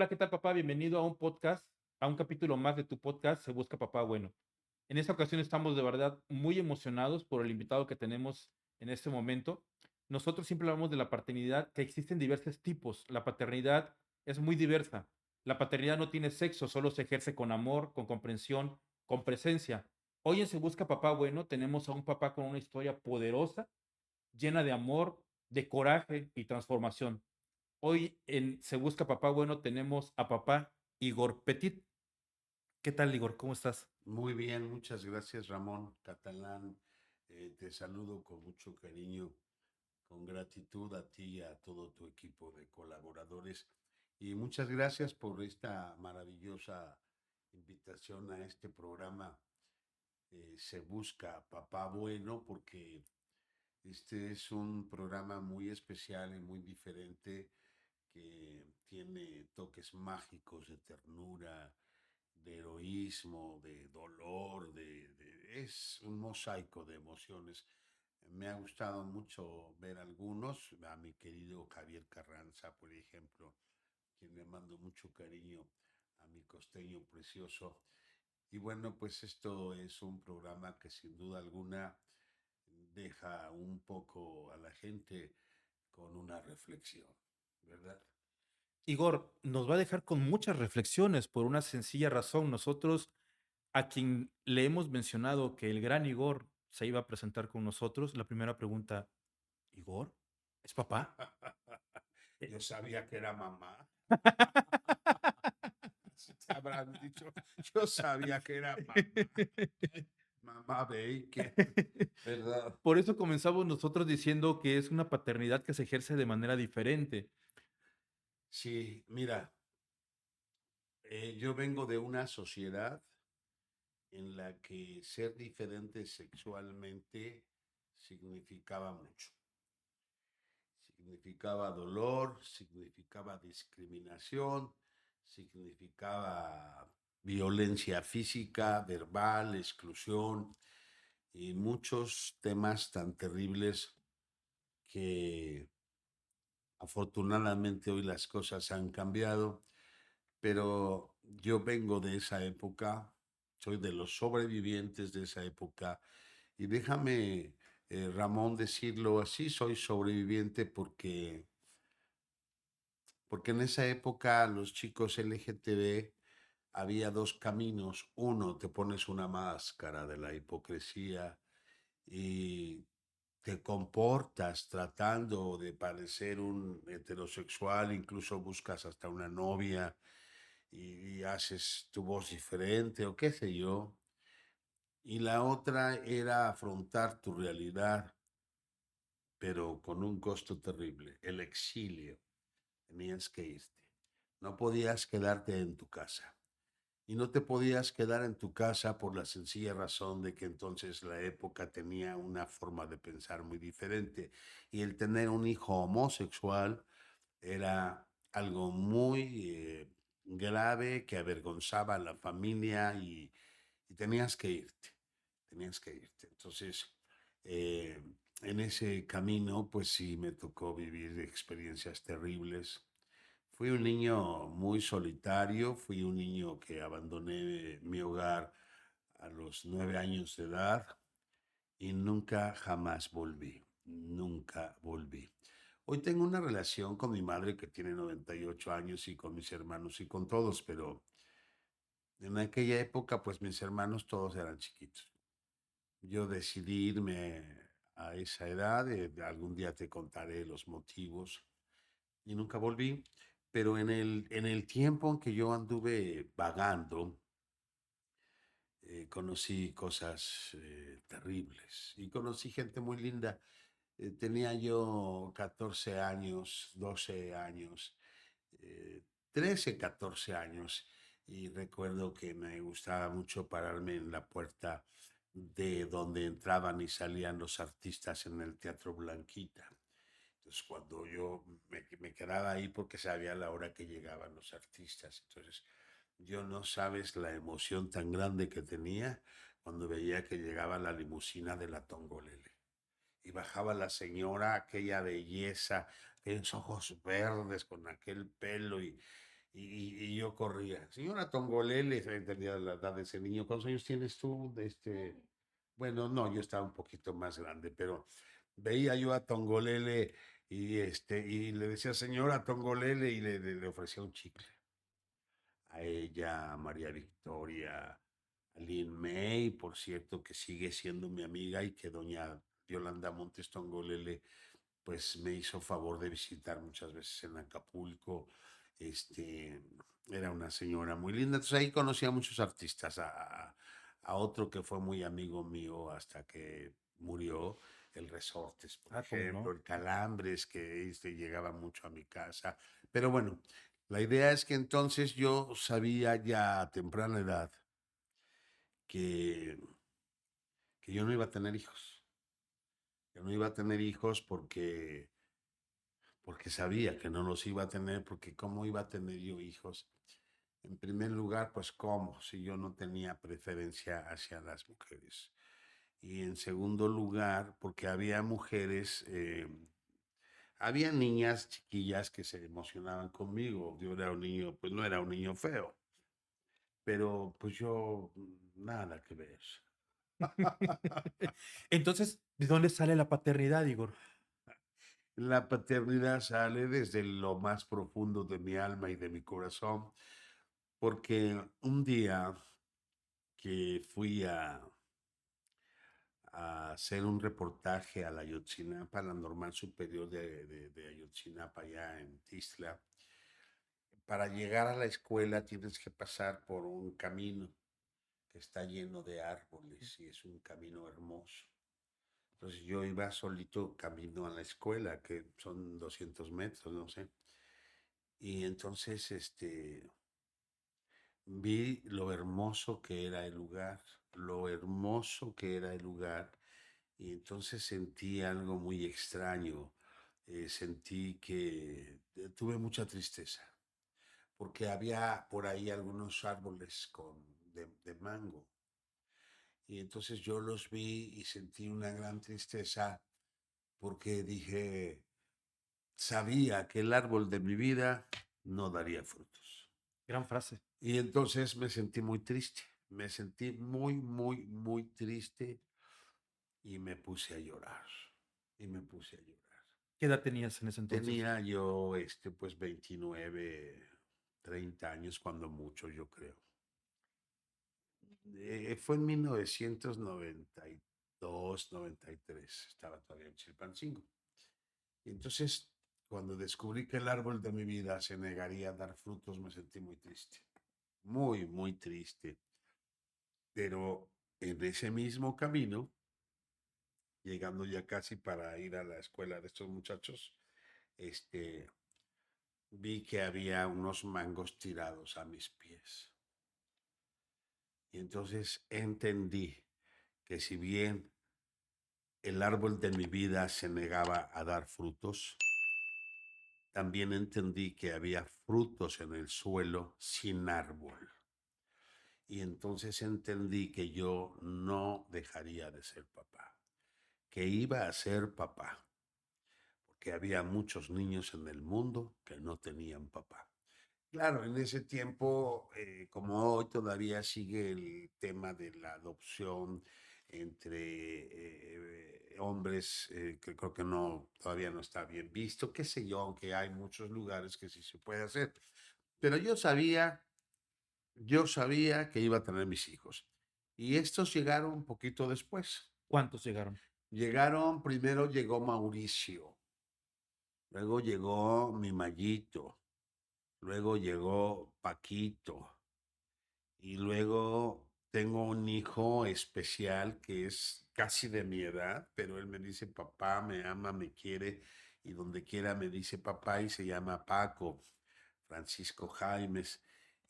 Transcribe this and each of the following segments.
Hola, ¿qué tal, papá? Bienvenido a un podcast, a un capítulo más de tu podcast, Se Busca Papá Bueno. En esta ocasión estamos de verdad muy emocionados por el invitado que tenemos en este momento. Nosotros siempre hablamos de la paternidad, que existen diversos tipos. La paternidad es muy diversa. La paternidad no tiene sexo, solo se ejerce con amor, con comprensión, con presencia. Hoy en Se Busca Papá Bueno tenemos a un papá con una historia poderosa, llena de amor, de coraje y transformación. Hoy en Se Busca Papá Bueno tenemos a papá Igor Petit. ¿Qué tal, Igor? ¿Cómo estás? Muy bien, muchas gracias Ramón Catalán. Te saludo con mucho cariño, con gratitud a ti y a todo tu equipo de colaboradores. Y muchas gracias por esta maravillosa invitación a este programa. Se busca Papá Bueno porque este es un programa muy especial y muy diferente que tiene toques mágicos de ternura, de heroísmo, de dolor, es un mosaico de emociones. Me ha gustado mucho ver algunos, a mi querido Javier Carranza, por ejemplo, quien le mando mucho cariño, a mi costeño precioso. Y bueno, pues esto es un programa que sin duda alguna deja un poco a la gente con una reflexión, ¿verdad? Igor nos va a dejar con muchas reflexiones por una sencilla razón. Nosotros, a quien le hemos mencionado que el gran Igor se iba a presentar con nosotros, la primera pregunta, ¿Igor? ¿Es papá? Eh, Yo sabía que era mamá. Te habrán dicho, yo sabía que era mamá. Mamá Baker, ¿verdad? Por eso comenzamos nosotros diciendo que es una paternidad que se ejerce de manera diferente. Sí, mira, yo vengo de una sociedad en la que ser diferente sexualmente significaba mucho. Significaba dolor, significaba discriminación, significaba violencia física, verbal, exclusión y muchos temas tan terribles que afortunadamente hoy las cosas han cambiado, pero yo vengo de esa época, soy de los sobrevivientes de esa época y déjame, Ramón, decirlo así, soy sobreviviente porque en esa época los chicos LGTB había dos caminos. Uno, te pones una máscara de la hipocresía y te comportas tratando de parecer un heterosexual, incluso buscas hasta una novia y haces tu voz diferente o qué sé yo. Y la otra era afrontar tu realidad, pero con un costo terrible, el exilio. Tenías que irte. No podías quedarte en tu casa. Y no te podías quedar en tu casa por la sencilla razón de que entonces la época tenía una forma de pensar muy diferente. Y el tener un hijo homosexual era algo muy grave que avergonzaba a la familia y tenías que irte, tenías que irte. Entonces, eh, en ese camino, pues sí, me tocó vivir experiencias terribles. Fui un niño muy solitario, fui un niño que abandoné mi hogar a los 9 años de edad y nunca jamás volví, nunca volví. Hoy tengo una relación con mi madre que tiene 98 años y con mis hermanos y con todos, pero en aquella época pues mis hermanos todos eran chiquitos. Yo decidí irme a esa edad, algún día te contaré los motivos y nunca volví, pero en el tiempo en que yo anduve vagando, conocí cosas terribles y conocí gente muy linda. Tenía yo 14 años, 12 años, eh, 13, 14 años y recuerdo que me gustaba mucho pararme en la puerta de donde entraban y salían los artistas en el Teatro Blanquita. Entonces, cuando yo me quedaba ahí porque sabía la hora que llegaban los artistas, entonces yo no sabes la emoción tan grande que tenía cuando veía que llegaba la limusina de la Tongolele y bajaba la señora, aquella belleza, aquellos ojos verdes con aquel pelo y yo corría. Señora Tongolele, se entendía la edad de ese niño. ¿Cuántos años tienes tú? Bueno, no, yo estaba un poquito más grande, pero veía yo a Tongolele y le decía, señora Tongolele, y le ofrecía un chicle. A ella, a María Victoria, a Lynn May, por cierto, que sigue siendo mi amiga y que doña Yolanda Montes Tongolele pues me hizo favor de visitar muchas veces en Acapulco. Este, Era una señora muy linda. Entonces ahí conocí a muchos artistas, a otro que fue muy amigo mío hasta que murió, el Resortes, por Ah, ¿cómo ejemplo, no? el Calambres, que llegaba mucho a mi casa. Pero bueno, la idea es que entonces yo sabía ya a temprana edad que, que yo no iba a tener hijos. Yo no iba a tener hijos porque sabía que no los iba a tener, porque cómo iba a tener yo hijos. En primer lugar, pues cómo, si yo no tenía preferencia hacia las mujeres. Y en segundo lugar, porque había mujeres, había niñas chiquillas que se emocionaban conmigo. Yo era un niño, pues no era un niño feo, pero pues yo nada que ver. Entonces, ¿de dónde sale la paternidad, Igor? La paternidad sale desde lo más profundo de mi alma y de mi corazón, porque un día que fui a hacer un reportaje a la Ayotzinapa, la Normal Superior de Ayotzinapa, allá en Tistla. Para llegar a la escuela tienes que pasar por un camino que está lleno de árboles y es un camino hermoso. Entonces yo iba solito camino a la escuela, que son 200 metros, no sé. Y entonces vi lo hermoso que era el lugar, lo hermoso que era el lugar. Y entonces sentí algo muy extraño. Sentí que tuve mucha tristeza, porque había por ahí algunos árboles de mango. Y entonces yo los vi y sentí una gran tristeza porque dije, sabía que el árbol de mi vida no daría frutos. Gran frase. Y entonces me sentí muy triste, me sentí muy, muy, muy triste y me puse a llorar. Y me puse a llorar. ¿Qué edad tenías en ese entonces? Tenía yo, pues 29, 30 años, cuando mucho, yo creo. Fue en 1992, 93. Estaba todavía en Chilpancingo. Y entonces, cuando descubrí que el árbol de mi vida se negaría a dar frutos, me sentí muy triste. Muy, muy triste. Pero en ese mismo camino, llegando ya casi para ir a la escuela de estos muchachos, este, vi que había unos mangos tirados a mis pies. Y entonces entendí que si bien el árbol de mi vida se negaba a dar frutos, también entendí que había frutos en el suelo sin árbol. Y entonces entendí que yo no dejaría de ser papá, que iba a ser papá, porque había muchos niños en el mundo que no tenían papá. Claro, en ese tiempo, como hoy, todavía sigue el tema de la adopción entre hombres, que creo que no, todavía no está bien visto, qué sé yo, aunque hay muchos lugares que sí se puede hacer. Pero yo sabía que iba a tener mis hijos. Y estos llegaron un poquito después. ¿Cuántos llegaron? Primero llegó Mauricio, luego llegó mi Mayito, luego llegó Paquito. Y luego tengo un hijo especial que es casi de mi edad, pero él me dice papá, me ama, me quiere, y donde quiera me dice papá, y se llama Paco, Francisco Jaimes.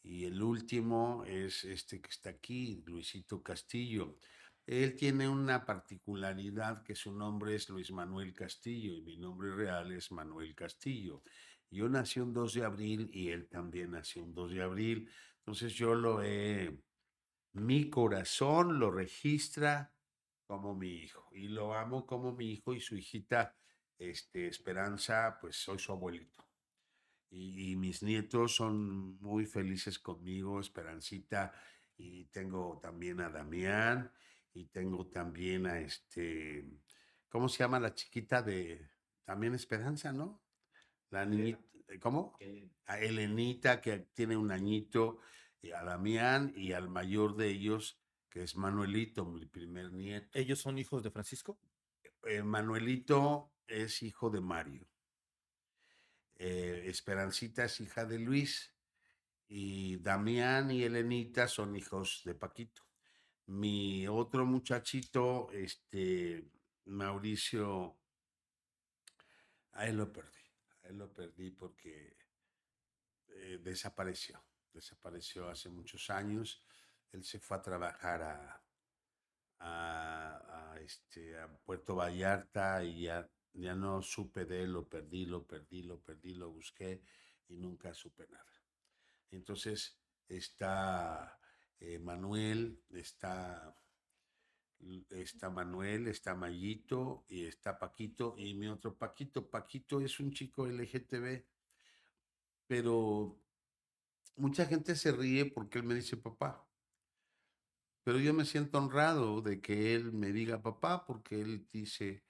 Y el último es este que está aquí, Luisito Castillo. Él tiene una particularidad, que su nombre es Luis Manuel Castillo y mi nombre real es Manuel Castillo. Yo nací un 2 de abril y él también nació un 2 de abril. Entonces mi corazón lo registra como mi hijo y lo amo como mi hijo, y su hijita, Esperanza, pues soy su abuelito. y mis nietos son muy felices conmigo, Esperancita, y tengo también a Damián, y tengo también a ¿cómo se llama la chiquita de, también Esperanza, ¿no? La niñita, ¿cómo? A Elenita, que tiene un añito, y a Damián, y al mayor de ellos, que es Manuelito, mi primer nieto. ¿Ellos son hijos de Francisco? Manuelito es hijo de Mario. Esperancita es hija de Luis y Damián y Elenita son hijos de Paquito. Mi otro muchachito, Mauricio, a él lo perdí. A él lo perdí porque desapareció hace muchos años. Él se fue a trabajar a Puerto Vallarta y ya no supe de él, lo busqué y nunca supe nada. Entonces está Manuel, está Manuel, está Mayito y está Paquito y mi otro Paquito. Paquito es un chico LGTB, pero mucha gente se ríe porque él me dice papá. Pero yo me siento honrado de que él me diga papá porque él dice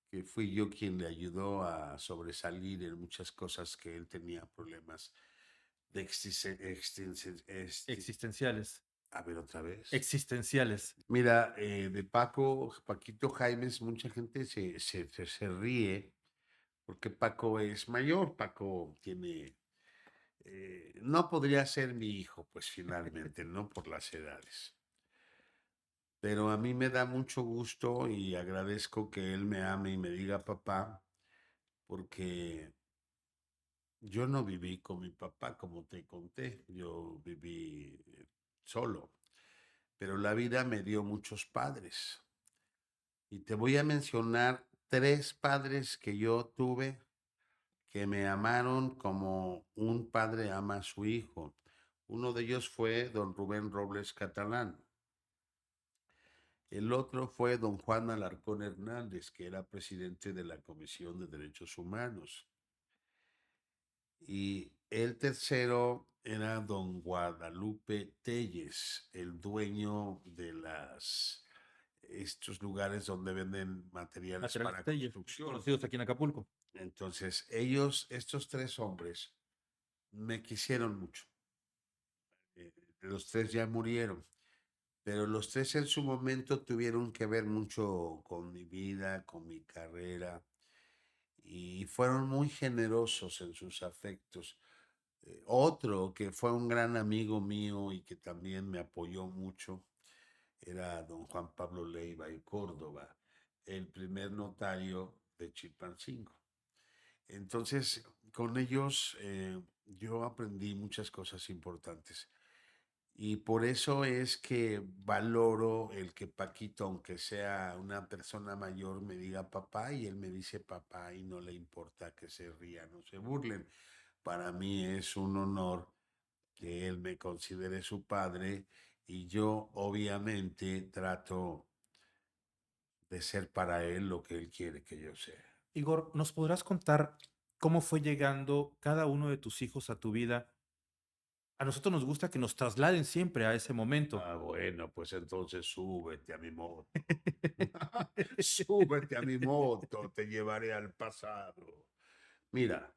que fui yo quien le ayudó a sobresalir en muchas cosas que él tenía problemas de Existenciales. a ver otra vez. Existenciales. Mira, de Paquito Jaimes, mucha gente se ríe porque Paco es mayor, Paco tiene, no podría ser mi hijo, pues finalmente, ¿no? Por las edades. Pero a mí me da mucho gusto y agradezco que él me ame y me diga papá, porque yo no viví con mi papá, como te conté, yo viví solo, pero la vida me dio muchos padres. Y te voy a mencionar 3 padres que yo tuve que me amaron como un padre ama a su hijo. Uno de ellos fue don Rubén Robles Catalán. El otro fue don Juan Alarcón Hernández, que era presidente de la Comisión de Derechos Humanos. Y el tercero era don Guadalupe Telles, el dueño de estos lugares donde venden materiales Materiales para Telles, construcción. conocidos aquí en Acapulco. Entonces, estos 3 hombres, me quisieron mucho. Los 3 ya murieron, pero los 3 en su momento tuvieron que ver mucho con mi vida, con mi carrera, y fueron muy generosos en sus afectos. Otro que fue un gran amigo mío y que también me apoyó mucho era don Juan Pablo Leiva y Córdoba, el primer notario de Chilpancingo. Entonces, con ellos yo aprendí muchas cosas importantes. Y por eso es que valoro el que Paquito, aunque sea una persona mayor, me diga papá y él me dice papá y no le importa que se rían o se burlen. Para mí es un honor que él me considere su padre y yo obviamente trato de ser para él lo que él quiere que yo sea. Igor, ¿nos podrás contar cómo fue llegando cada uno de tus hijos a tu vida? A nosotros nos gusta que nos trasladen siempre a ese momento. Ah, bueno, pues entonces súbete a mi moto. Súbete a mi moto, te llevaré al pasado. Mira,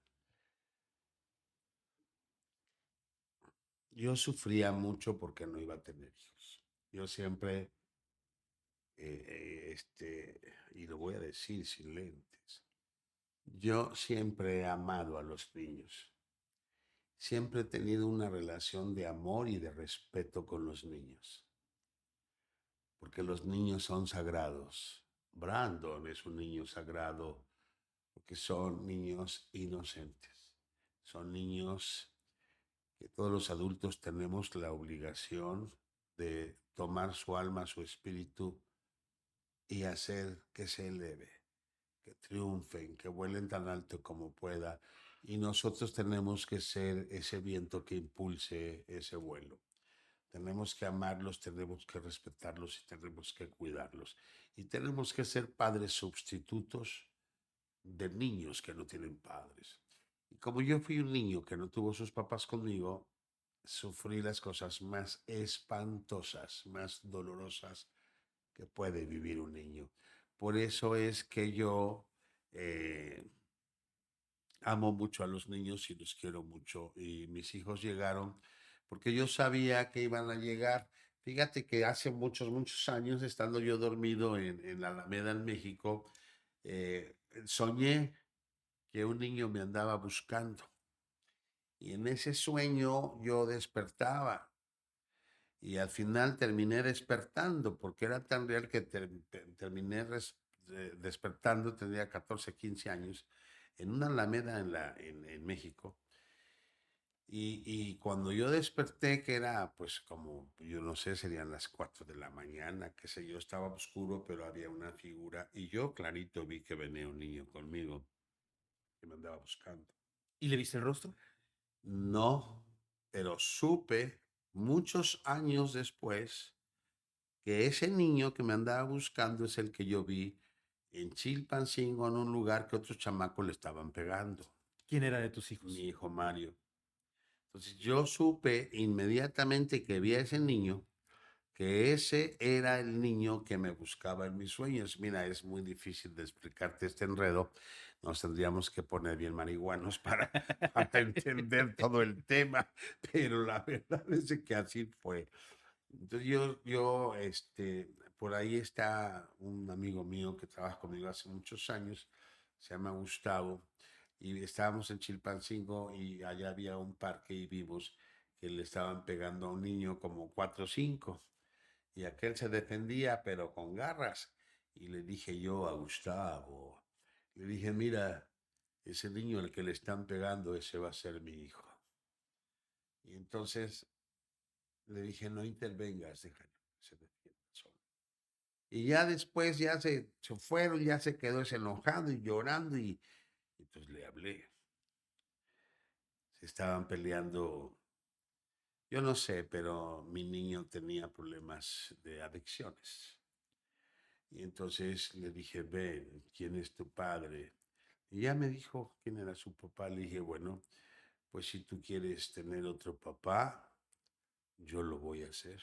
yo sufría mucho porque no iba a tener hijos. Yo siempre, y lo voy a decir sin lentes, yo siempre he amado a los niños. Siempre he tenido una relación de amor y de respeto con los niños, porque los niños son sagrados. Brandon es un niño sagrado porque son niños inocentes. Son niños que todos los adultos tenemos la obligación de tomar su alma, su espíritu y hacer que se eleve, que triunfen, que vuelen tan alto como pueda. Y nosotros tenemos que ser ese viento que impulse ese vuelo. Tenemos que amarlos, tenemos que respetarlos y tenemos que cuidarlos. Y tenemos que ser padres sustitutos de niños que no tienen padres. como yo fui un niño que no tuvo sus papás conmigo, sufrí las cosas más espantosas, más dolorosas que puede vivir un niño. Por eso es que yo eh, amo mucho a los niños y los quiero mucho. Y mis hijos llegaron porque yo sabía que iban a llegar. Fíjate que hace muchos, muchos años, estando yo dormido en la Alameda en México, soñé que un niño me andaba buscando. Y en ese sueño yo despertaba y al final terminé despertando porque era tan real que terminé despertando, tenía 14 15 años, en una alameda en México. Y cuando yo desperté, que era pues como, yo no sé, serían las 4 de la mañana, qué sé yo, estaba oscuro, pero había una figura y yo clarito vi que venía un niño conmigo que me andaba buscando. ¿Y le viste el rostro? No, pero supe muchos años después que ese niño que me andaba buscando es el que yo vi en Chilpancingo, en un lugar que otros chamacos le estaban pegando, ¿Quién era de tus mi hijos? hijo Mario. Entonces yo supe inmediatamente que vi a ese niño, que ese era el niño que me buscaba en mis sueños. Mira, es muy difícil de explicarte este enredo. Nos tendríamos que poner bien marihuanos para entender todo el tema, pero la verdad es que así fue. Entonces por ahí está un amigo mío que trabaja conmigo hace muchos años, se llama Gustavo, y estábamos en Chilpancingo y allá había un parque y vimos que le estaban pegando a un niño como 4 o 5 y aquel se defendía pero con garras. Y le dije yo a Gustavo, le dije, mira, ese niño al que le están pegando, ese va a ser mi hijo. Y entonces le dije, no intervengas, déjalo, que se defienda solo. Y ya después ya se fueron, ya se quedó ese enojado y llorando y pues le hablé. Se estaban peleando, yo no sé, pero mi niño tenía problemas de adicciones. Y entonces le dije, ven, ¿quién es tu padre? Y ya me dijo quién era su papá. Le dije, bueno, pues si tú quieres tener otro papá, yo lo voy a hacer.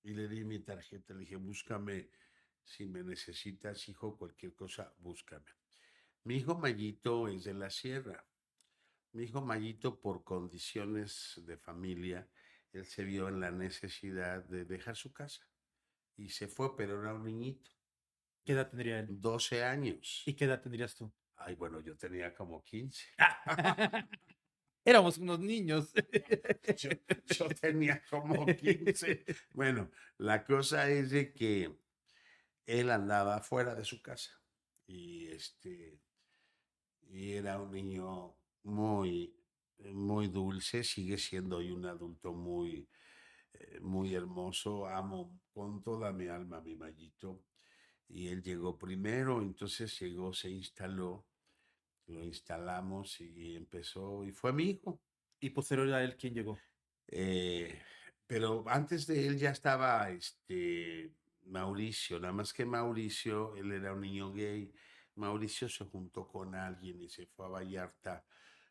Y le di mi tarjeta, le dije, búscame si me necesitas, hijo, cualquier cosa, búscame. Mi hijo Mayito es de la sierra. Mi hijo Mayito, por condiciones de familia, él se vio en la necesidad de dejar su casa y se fue, pero era un niñito, ¿Qué edad tendría él? 12 años. ¿Y qué edad tendrías tú? Ay, bueno, yo tenía como 15. Éramos unos niños. Yo, yo tenía como 15. Bueno, la cosa es de que él andaba fuera de su casa y y era un niño muy dulce, sigue siendo hoy un adulto muy hermoso, amo con toda mi alma a mi Mayito y él llegó primero, entonces llegó, se instaló, lo instalamos y empezó y fue mi hijo. Y posterior a él, ¿quién llegó? Eh, pero antes de él ya estaba Mauricio, nada más que Mauricio, él era un niño gay. Mauricio se juntó con alguien y se fue a Vallarta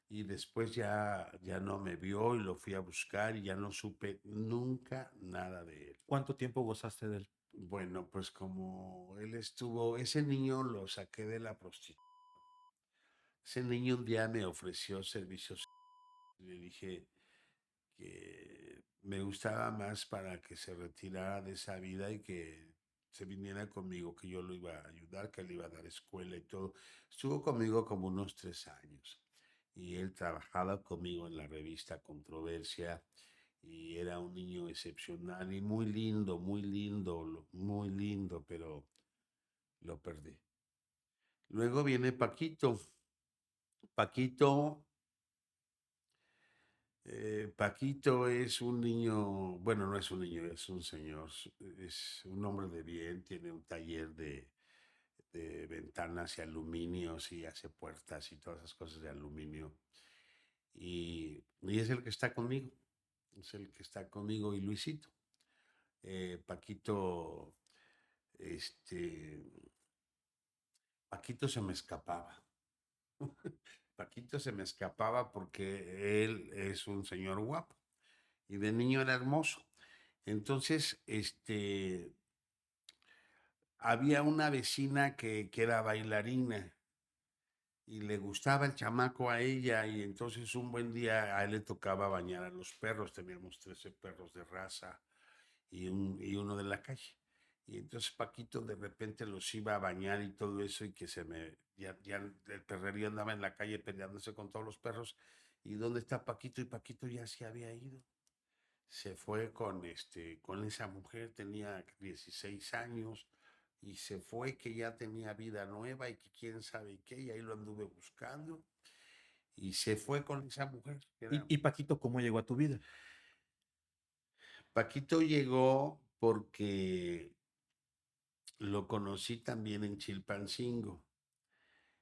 y después ya no me vio y lo fui a buscar y ya no supe nunca nada de él. ¿Cuánto tiempo gozaste de él? Bueno, pues como él estuvo, ese niño lo saqué de la prostitución. Ese niño un día me ofreció servicios y le dije, que me gustaba más para que se retirara de esa vida y que se viniera conmigo, que yo lo iba a ayudar, que le iba a dar escuela y todo. Estuvo conmigo como unos 3 años y él trabajaba conmigo en la revista Controversia y era un niño excepcional y muy lindo, muy lindo, pero lo perdí. Luego viene Paquito. Paquito Paquito es un niño, bueno, no es un niño, es un señor, es un hombre de bien, tiene un taller de ventanas y aluminios y hace puertas y todas esas cosas de aluminio. Y es el que está conmigo, es el que está conmigo y Luisito. Paquito, este, Paquito se me escapaba. Paquito se me escapaba porque él es un señor guapo y de niño era hermoso. Entonces, había una vecina que era bailarina y le gustaba el chamaco a ella y entonces un buen día a él le tocaba bañar a los perros, teníamos 13 perros de raza y uno de la calle. Y entonces Paquito de repente los iba a bañar y todo eso y que ya el perrerío andaba en la calle peleándose con todos los perros. ¿Y dónde está Paquito? Y Paquito ya se había ido. Se fue con esa mujer, tenía 16 años y se fue que ya tenía vida nueva y que quién sabe qué, y ahí lo anduve buscando y se fue con esa mujer. Y Paquito, ¿cómo llegó a tu vida? Paquito llegó porque lo conocí también en Chilpancingo.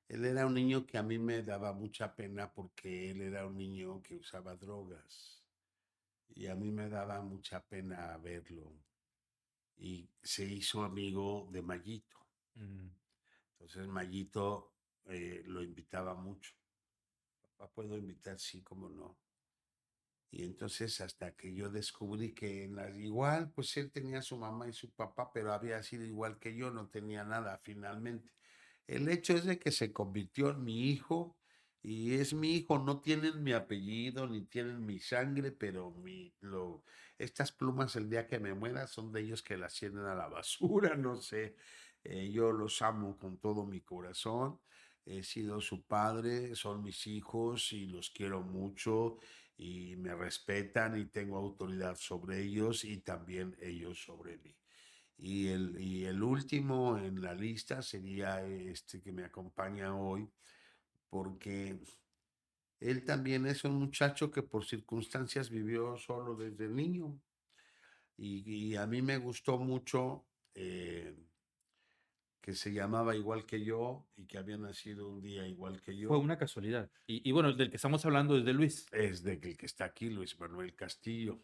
Él era un niño que a mí me daba mucha pena porque él era un niño que usaba drogas y a mí me daba mucha pena verlo y se hizo amigo de Mayito. Mm. Entonces Mayito lo invitaba mucho. Papá, ¿puedo invitar? Sí, cómo no. Y entonces hasta que yo descubrí que igual, pues él tenía su mamá y su papá, pero había sido igual que yo, no tenía nada finalmente. El hecho es de que se convirtió en mi hijo y es mi hijo, no tienen mi apellido ni tienen mi sangre, pero estas plumas el día que me muera son de ellos que las tienen a la basura, no sé. Yo los amo con todo mi corazón. He sido su padre, son mis hijos y los quiero mucho y me respetan y tengo autoridad sobre ellos y también ellos sobre mí. Y el último en la lista sería este que me acompaña hoy, porque él también es un muchacho que por circunstancias vivió solo desde niño. Y a mí me gustó mucho que se llamaba igual que yo y que había nacido un día igual que Fue yo. una casualidad. Y bueno, el del que estamos hablando es de Luis. Es de que el que está aquí, Luis Manuel Castillo.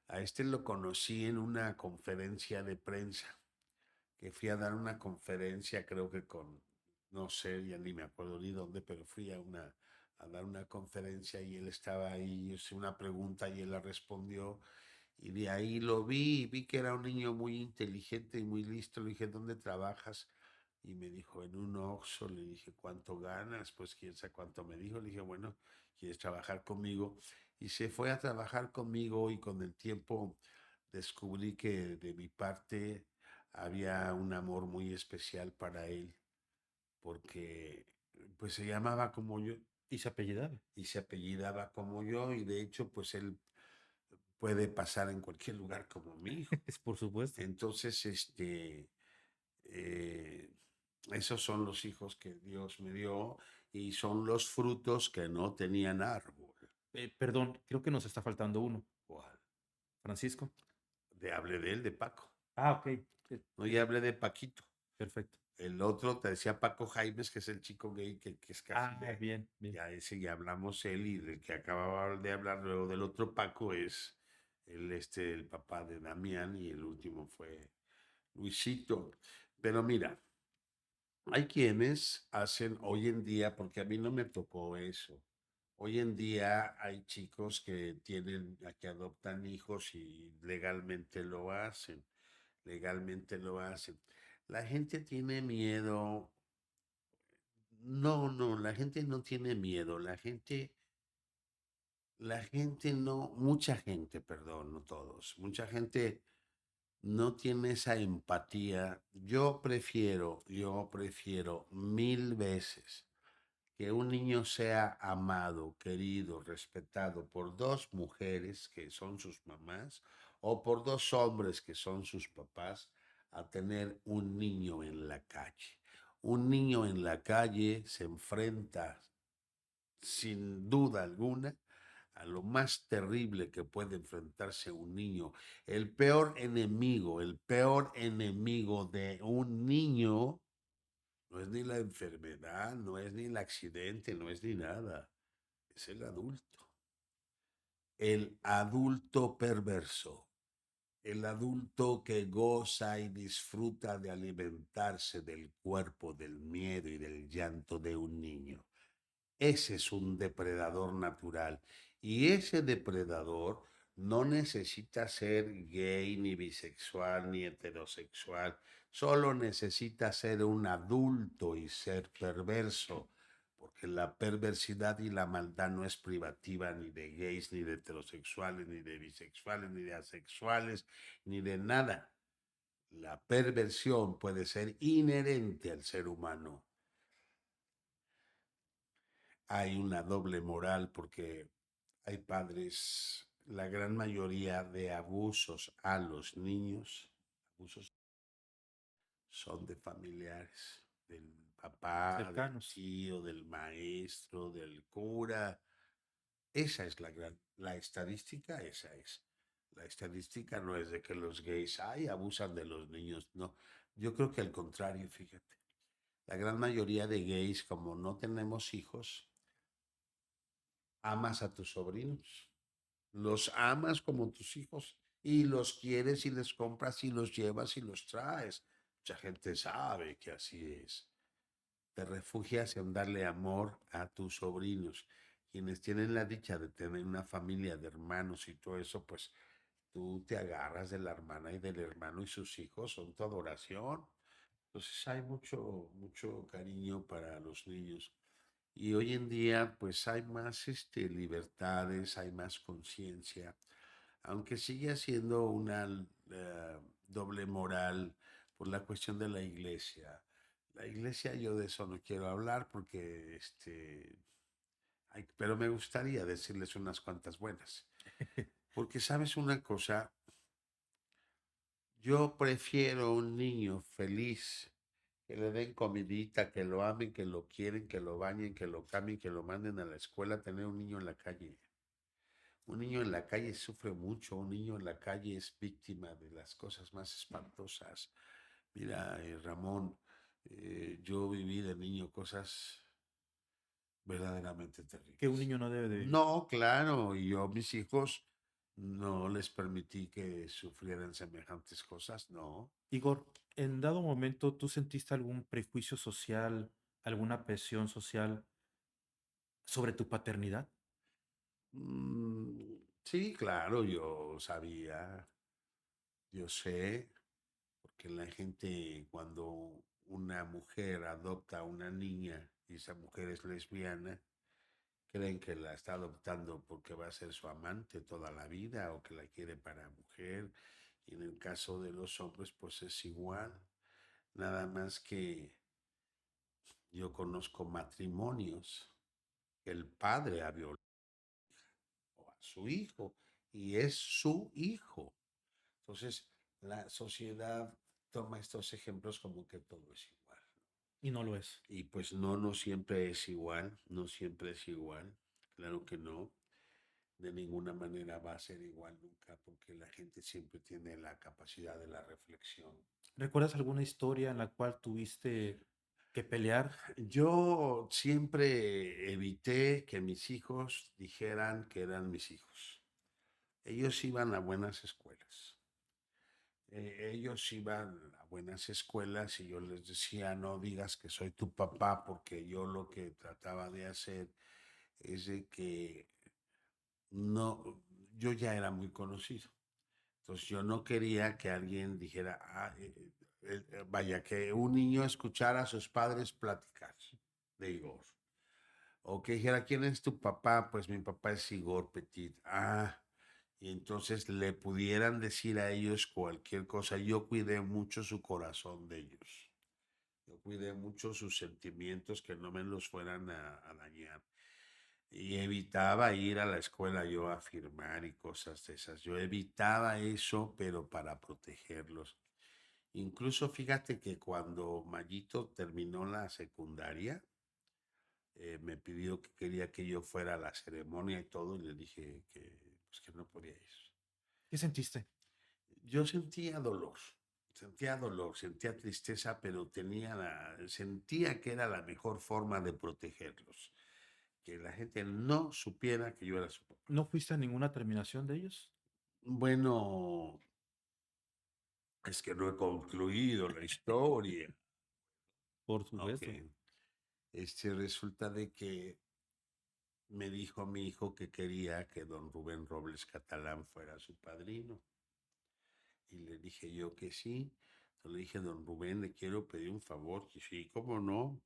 A este lo conocí en una conferencia de prensa, que fui a dar una conferencia, creo que no sé, ya ni me acuerdo ni dónde, pero fui a dar una conferencia y él estaba ahí, yo hice una pregunta y él la respondió. Y de ahí lo vi y vi que era un niño muy inteligente y muy listo. Le dije, ¿dónde trabajas? Y me dijo, en un Oxxo. Le dije, ¿cuánto ganas? Pues quién sabe cuánto me dijo. Le dije, bueno, ¿quieres trabajar conmigo? Y se fue a trabajar conmigo y con el tiempo descubrí que de mi parte había un amor muy especial para él, porque pues se llamaba como yo Y se apellidaba. y se apellidaba como yo y de hecho pues él puede pasar en cualquier lugar como mi hijo. Es por supuesto. Entonces, eh, esos son los hijos que Dios me dio y son los frutos que no tenían árbol. Perdón, creo que nos está faltando uno. ¿Cuál? Francisco. Hablé de él, de Paco. Ah, ok. No, ya hablé de Paquito. Perfecto. El otro te decía Paco Jaimes, que es el chico gay que es casi Ah, bien, bien. ya ese ya hablamos él y del que acababa de hablar luego del otro Paco es el papá de Damián y el último fue Luisito. Pero mira, hay quienes hacen hoy en día, porque a mí no me tocó eso. Hoy en día hay chicos que adoptan hijos y legalmente lo hacen. Legalmente lo hacen. La gente tiene miedo. No, no, la gente no tiene miedo. La gente no, mucha gente, perdón, no todos. Mucha gente no tiene esa empatía. Yo prefiero 1000 veces que un niño sea amado, querido, respetado por dos mujeres que son sus mamás o por dos hombres que son sus papás, a tener un niño en la calle. Un niño en la calle se enfrenta sin duda alguna a lo más terrible que puede enfrentarse un niño. El peor enemigo de un niño no es ni la enfermedad, no es ni el accidente, no es ni nada. Es el adulto. El adulto perverso. El adulto que goza y disfruta de alimentarse del cuerpo, del miedo y del llanto de un niño. Ese es un depredador natural. Y ese depredador no necesita ser gay, ni bisexual, ni heterosexual. Solo necesita ser un adulto y ser perverso. Porque la perversidad y la maldad no es privativa ni de gays, ni de heterosexuales, ni de bisexuales, ni de asexuales, ni de nada. La perversión puede ser inherente al ser humano. Hay una doble moral porque hay padres, la gran mayoría de abusos a los niños, abusos son de familiares, del papá, del cercanos. tío, del maestro, del cura. Esa es la estadística, esa es. La estadística no es de que los gays, ay, abusan de los niños, no. Yo creo que al contrario, fíjate. La gran mayoría de gays, como no tenemos hijos, amas a tus sobrinos, los amas como tus hijos y los quieres y les compras y los llevas y los traes. Mucha gente sabe que así es. Te refugias en darle amor a tus sobrinos. Quienes tienen la dicha de tener una familia de hermanos y todo eso, pues tú te agarras de la hermana y del hermano y sus hijos, son tu adoración. Entonces hay mucho cariño para los niños. Y hoy en día, pues hay más libertades, hay más conciencia, aunque sigue siendo una doble moral por la cuestión de la iglesia. La iglesia, yo de eso no quiero hablar porque, pero me gustaría decirles unas cuantas buenas. Porque sabes una cosa, yo prefiero un niño feliz, que le den comidita, que lo amen, que lo quieren, que lo bañen, que lo cambien, que lo manden a la escuela, tener un niño en la calle. Un niño en la calle sufre mucho, un niño en la calle es víctima de las cosas más espantosas. Mira, Ramón, yo viví de niño cosas verdaderamente Que un terribles. niño no debe de vivir. No, claro, y yo a mis hijos no les permití que sufrieran semejantes cosas, no. Igor, en dado momento, ¿tú sentiste algún prejuicio social, alguna presión social sobre tu paternidad? Sí, claro, yo sabía, yo sé, porque la gente cuando una mujer adopta a una niña y esa mujer es lesbiana, creen que la está adoptando porque va a ser su amante toda la vida o que la quiere para mujer. Y en el caso de los hombres, pues es igual. Nada más que yo conozco matrimonios que el padre ha violado a su hijo y es su hijo. Entonces, la sociedad toma estos ejemplos como que todo es igual. Y no lo es. Y pues no, no siempre es igual, no siempre es igual, claro que no, de ninguna manera va a ser igual nunca, porque la gente siempre tiene la capacidad de la reflexión. ¿Recuerdas alguna historia en la cual tuviste que pelear? Yo siempre evité que mis hijos dijeran que eran mis hijos. Ellos iban a buenas escuelas. Ellos iban a buenas escuelas y yo les decía, no digas que soy tu papá, porque yo lo que trataba de hacer es de que no, yo ya era muy conocido. Entonces yo no quería que alguien dijera, vaya, que un niño escuchara a sus padres platicar de Igor. O que dijera, ¿quién es tu papá? Pues mi papá es Igor Petit. Ah, y entonces le pudieran decir a ellos cualquier cosa. Yo cuidé mucho su corazón de ellos. Yo cuidé mucho sus sentimientos que no me los fueran a dañar. Y evitaba ir a la escuela yo a firmar y cosas de esas. Yo evitaba eso, pero para protegerlos. Incluso fíjate que cuando Mayito terminó la secundaria, me pidió que quería que yo fuera a la ceremonia y todo, y le dije que, pues, que no podía ir. ¿Qué sentiste? Yo sentía dolor, sentía tristeza, pero sentía que era la mejor forma de protegerlos, que la gente no supiera que yo era su papá. ¿No fuiste a ninguna terminación de ellos? Bueno, es que no he concluido la historia. Por Ok. supuesto. Resulta de que me dijo mi hijo que quería que don Rubén Robles Catalán fuera su padrino. Y le dije yo que sí. Entonces le dije, don Rubén, le quiero pedir un favor. Que sí, cómo no.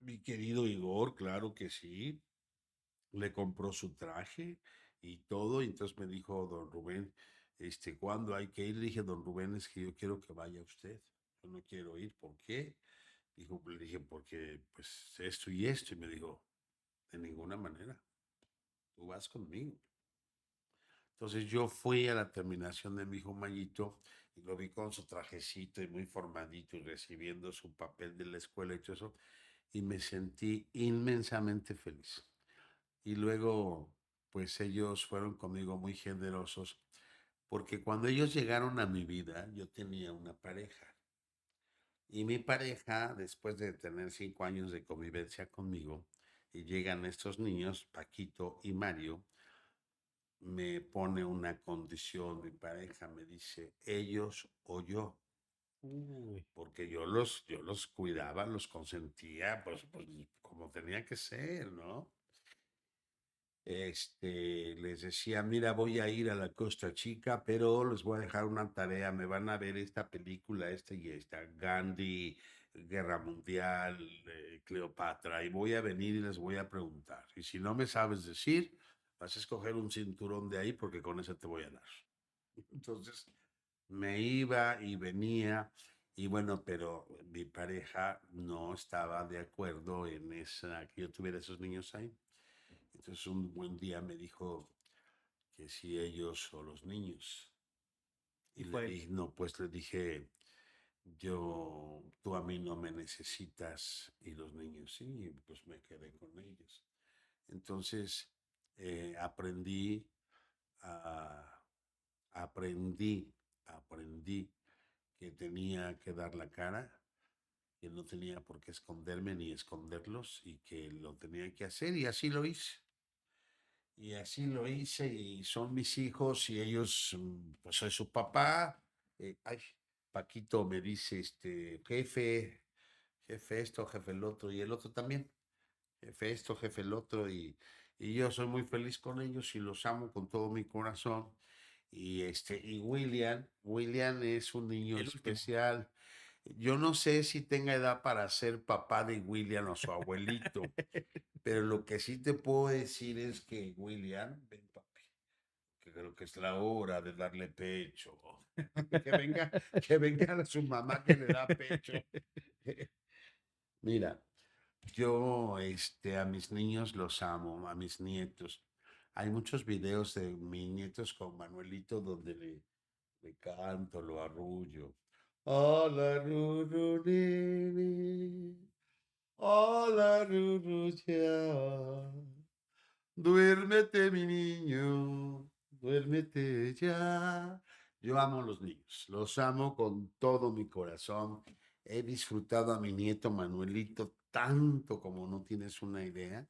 Mi querido Igor, claro que sí. Le compró su traje y todo. Y entonces me dijo don Rubén, ¿cuándo hay que ir? Le dije, don Rubén, es que yo quiero que vaya usted. Yo no quiero ir. ¿Por qué? Dijo, le dije, porque pues esto y esto. Y me dijo, de ninguna manera. Tú vas conmigo. Entonces yo fui a la terminación de mi hijo Mayito y lo vi con su trajecito y muy formadito y recibiendo su papel de la escuela y todo eso, y me sentí inmensamente feliz. Y luego, pues ellos fueron conmigo muy generosos, porque cuando ellos llegaron a mi vida, yo tenía una pareja. Y mi pareja, después de tener 5 años de convivencia conmigo, y llegan estos niños, Paquito y Mario, me pone una condición, mi pareja me dice, ellos o yo, Uy. porque yo los cuidaba, los consentía, pues como tenía que ser, ¿no? Les decía, mira, voy a ir a la Costa Chica, pero les voy a dejar una tarea, me van a ver esta película, esta y esta, Gandhi, Guerra Mundial, Cleopatra, y voy a venir y les voy a preguntar. Y si no me sabes decir, vas a escoger un cinturón de ahí porque con ese te voy a dar. Entonces me iba y venía, y bueno, pero mi pareja no estaba de acuerdo en que yo tuviera esos niños ahí. Entonces un buen día me dijo que si ellos o los niños. Y Y le fue él. dije, no, pues le dije, tú a mí no me necesitas y los niños sí, y pues me quedé con ellos. Entonces aprendí a, aprendí, aprendí que tenía que dar la cara, que no tenía por qué esconderme ni esconderlos y que lo tenía que hacer y así lo hice. Y así lo hice y son mis hijos y ellos, pues soy su papá. Ay, Paquito me dice, jefe, jefe esto, jefe el otro y el otro también. Jefe esto, jefe el otro y yo soy muy feliz con ellos y los amo con todo mi corazón. Y William es un niño El último. especial. Yo no sé si tenga edad para ser papá de William o su abuelito, pero lo que sí te puedo decir es que William, ven papi, que creo que es la hora de darle pecho. Que venga su mamá que le da pecho. Mira, yo a mis niños los amo, a mis nietos. Hay muchos videos de mis nietos con Manuelito donde le canto, lo arrullo. Hola, Ruru, nene. Hola, Ruru, ya. Duérmete, mi niño, duérmete ya. Yo amo a los niños, los amo con todo mi corazón. He disfrutado a mi nieto Manuelito tanto como no tienes una idea.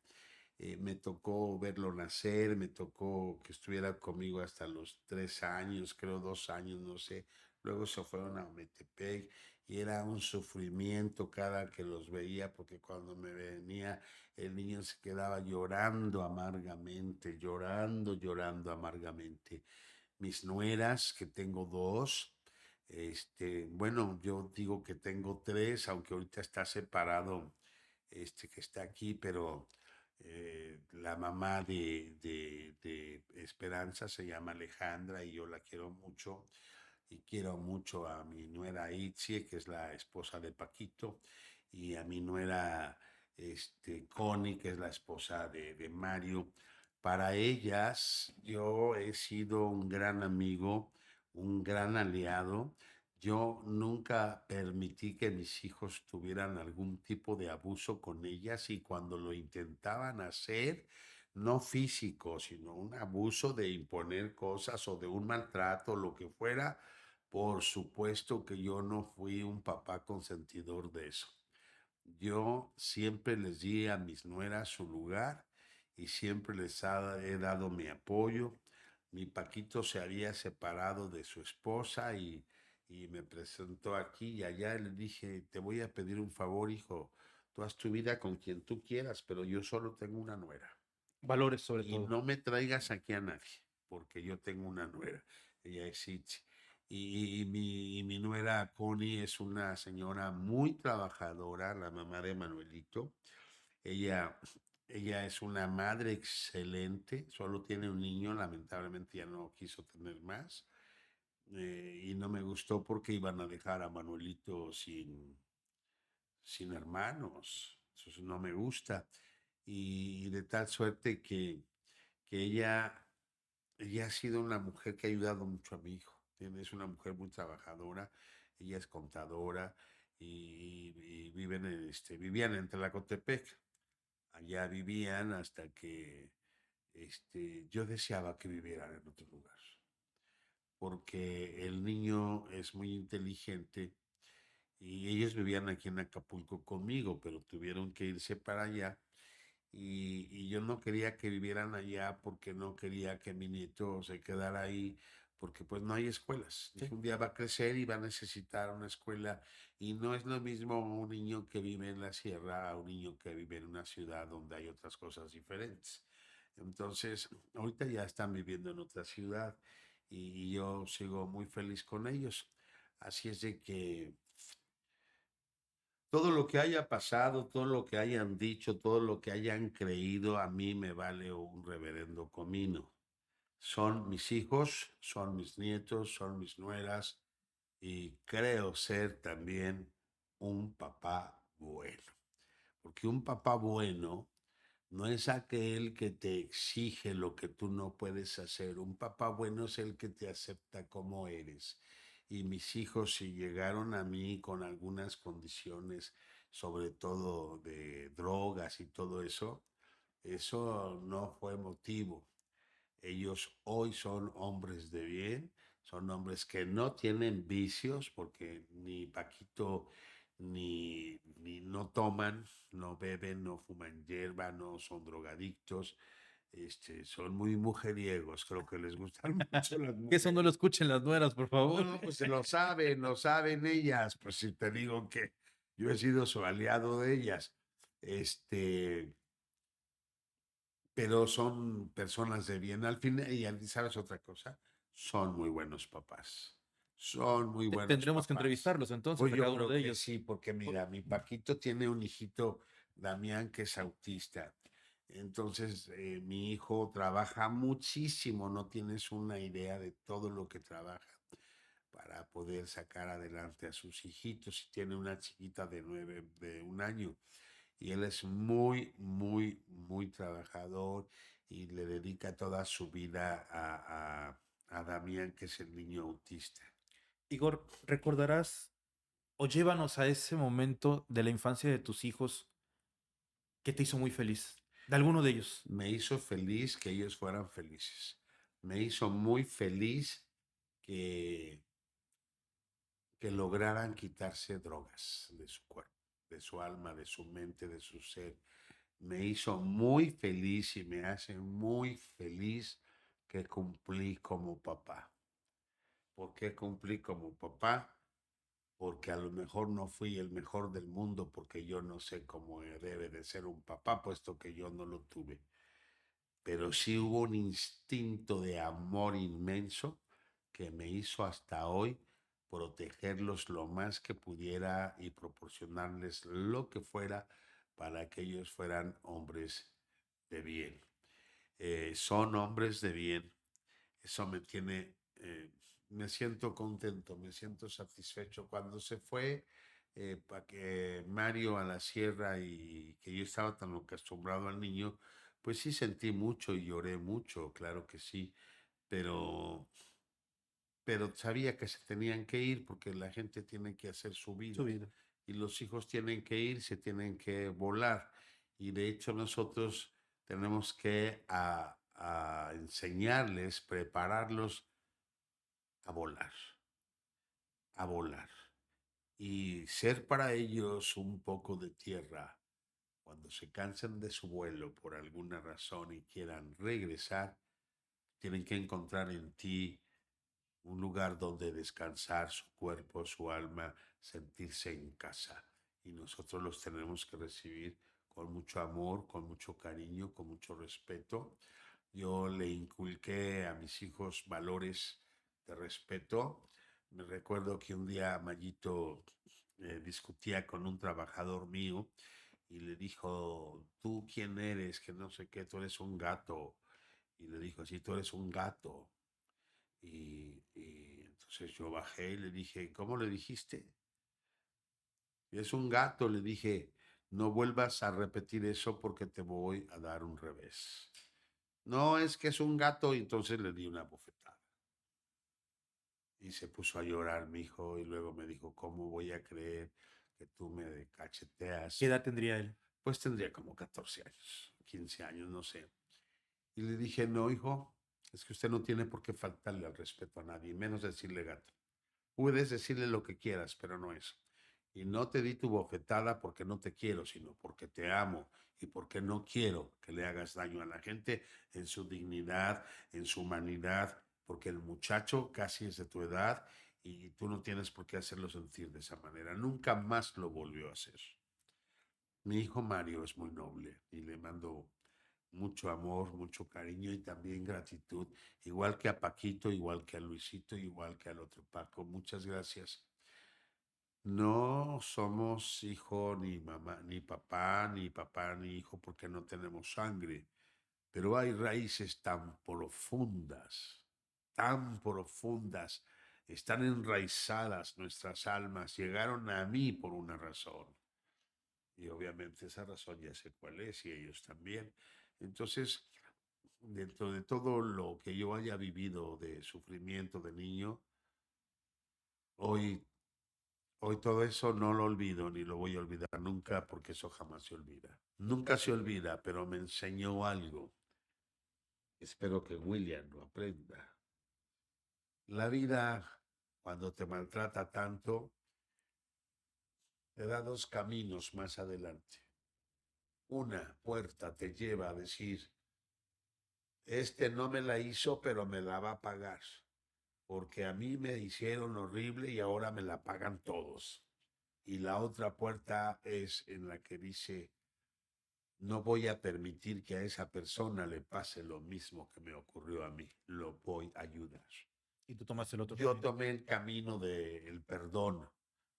Me tocó verlo nacer, me tocó que estuviera conmigo hasta los 3 años, creo 2 años, no sé. Luego se fueron a Metepec y era un sufrimiento cada que los veía porque cuando me venía el niño se quedaba llorando amargamente, llorando, llorando amargamente. Mis nueras, que tengo dos, bueno, yo digo que tengo tres, aunque ahorita está separado, que está aquí, pero la mamá de Esperanza se llama Alejandra y yo la quiero mucho y quiero mucho a mi nuera Itzie, que es la esposa de Paquito, y a mi nuera Connie, que es la esposa de Mario. Para ellas yo he sido un gran amigo, un gran aliado. Yo nunca permití que mis hijos tuvieran algún tipo de abuso con ellas y cuando lo intentaban hacer, no físico, sino un abuso de imponer cosas o de un maltrato, lo que fuera, por supuesto que yo no fui un papá consentidor de eso. Yo siempre les di a mis nueras su lugar y siempre he dado mi apoyo. Mi Paquito se había separado de su esposa y me presentó aquí y allá. Le dije, te voy a pedir un favor, hijo. Tú haz tu vida con quien tú quieras, pero yo solo tengo una nuera. Valores sobre Y todo. no me traigas aquí a nadie, porque yo tengo una nuera, ella es Itzi. Y mi nuera Connie es una señora muy trabajadora, la mamá de Manuelito. Ella, ella es una madre excelente, solo tiene un niño, lamentablemente ya no quiso tener más. Y no me gustó porque iban a dejar a Manuelito sin hermanos. Eso no me gusta. Y de tal suerte que ella ha sido una mujer que ha ayudado mucho a mi hijo. Es una mujer muy trabajadora, ella es contadora y vivían en Tlacotepec. Allá vivían hasta que yo deseaba que vivieran en otro lugar, porque el niño es muy inteligente y ellos vivían aquí en Acapulco conmigo, pero tuvieron que irse para allá y yo no quería que vivieran allá porque no quería que mi nieto se quedara ahí, porque pues no hay escuelas. Sí. Dije, un día va a crecer y va a necesitar una escuela y no es lo mismo un niño que vive en la sierra a un niño que vive en una ciudad donde hay otras cosas diferentes. Entonces, ahorita ya están viviendo en otra ciudad y yo sigo muy feliz con ellos. Así es de que todo lo que haya pasado, todo lo que hayan dicho, todo lo que hayan creído, a mí me vale un reverendo comino. Son mis hijos, son mis nietos, son mis nueras y creo ser también un papá bueno. Porque un papá bueno no es aquel que te exige lo que tú no puedes hacer. Un papá bueno es el que te acepta como eres. Y mis hijos, si llegaron a mí con algunas condiciones, sobre todo de drogas y todo eso no fue motivo. Ellos hoy son hombres de bien, son hombres que no tienen vicios, porque ni Paquito ni no toman, no beben, no fuman hierba, no son drogadictos, son muy mujeriegos, creo que les gustan mucho las Que eso no lo mujeres. escuchen las nueras, por favor. No, pues se lo saben ellas, pues si te digo que yo he sido su aliado de ellas. Este, pero son personas de bien. Al fin, y sabes otra cosa, son muy buenos papás. Son muy buenos Tendremos que papás. entrevistarlos entonces Pues a yo cada uno creo de que ellos. sí, porque Por- mira, mi Paquito tiene un hijito, Damián, que es autista. Entonces, mi hijo trabaja muchísimo, no tienes una idea de todo lo que trabaja para poder sacar adelante a sus hijitos. Y tiene una chiquita de 1 año y él es muy, muy, muy trabajador y le dedica toda su vida a Damián, que es el niño autista. Igor, ¿recordarás o llévanos a ese momento de la infancia de tus hijos que te hizo muy feliz? De alguno de ellos. Me hizo feliz que ellos fueran felices. Me hizo muy feliz que, que lograran quitarse drogas de su cuerpo, de su alma, de su mente, de su ser. Me hizo muy feliz y me hace muy feliz que cumplí como papá. ¿Por qué cumplí como papá? Porque a lo mejor no fui el mejor del mundo, porque yo no sé cómo debe de ser un papá, puesto que yo no lo tuve. Pero sí hubo un instinto de amor inmenso que me hizo hasta hoy protegerlos lo más que pudiera y proporcionarles lo que fuera para que ellos fueran hombres de bien. Son hombres de bien. Eso me siento contento, me siento satisfecho. Cuando se fue para que Mario a la sierra y que yo estaba tan acostumbrado al niño, pues sí sentí mucho y lloré mucho, claro que sí, pero, pero sabía que se tenían que ir porque la gente tiene que hacer su Su vida vida. y los hijos tienen que ir, se tienen que volar. Y de hecho nosotros tenemos que a enseñarles, prepararlos a volar, a volar. Y ser para ellos un poco de tierra cuando se cansen de su vuelo por alguna razón y quieran regresar, tienen que encontrar en ti un lugar donde descansar su cuerpo, su alma, sentirse en casa. Y nosotros los tenemos que recibir con mucho amor, con mucho cariño, con mucho respeto. Yo le inculqué a mis hijos valores de respeto. Me recuerdo que un día Mayito discutía con un trabajador mío y le dijo, ¿tú quién eres? Que no sé qué, tú eres un gato. Y le dijo, sí, tú eres un gato. Y entonces yo bajé y le dije, ¿cómo le dijiste? Es un gato, le dije, no vuelvas a repetir eso porque te voy a dar un revés. No, es que es un gato, y entonces le di una bofetada. Y se puso a llorar mi hijo y luego me dijo, ¿cómo voy a creer que tú me ¿Qué cacheteas? edad tendría él? Pues tendría como 14 años, 15 años, no sé. Y le dije, no, hijo, es que usted no tiene por qué faltarle al respeto a nadie, menos decirle gato. Puedes decirle lo que quieras, pero no eso. Y no te di tu bofetada porque no te quiero, sino porque te amo y porque no quiero que le hagas daño a la gente en su dignidad, en su humanidad, porque el muchacho casi es de tu edad y tú no tienes por qué hacerlo sentir de esa manera. Nunca más lo volvió a hacer. Mi hijo Mario es muy noble y le mando mucho amor, mucho cariño y también gratitud, igual que a Paquito, igual que a Luisito, igual que al otro Paco. Muchas gracias. No somos hijo ni mamá, ni papá ni hijo, porque no tenemos sangre, pero hay raíces tan profundas, están enraizadas nuestras almas, llegaron a mí por una razón. Y obviamente esa razón ya sé cuál es y ellos también. Entonces, dentro de todo lo que yo haya vivido de sufrimiento de niño, hoy, hoy todo eso no lo olvido ni lo voy a olvidar nunca porque eso jamás se olvida. Nunca se olvida, pero me enseñó algo. Espero que William lo aprenda. La vida, cuando te maltrata tanto, te da dos caminos más adelante. Una puerta te lleva a decir, este no me la hizo, pero me la va a pagar, porque a mí me hicieron horrible y ahora me la pagan todos. Y la otra puerta es en la que dice, no voy a permitir que a esa persona le pase lo mismo que me ocurrió a mí, lo voy a ayudar. Y tú tomas el otro Yo camino. tomé el camino del perdón,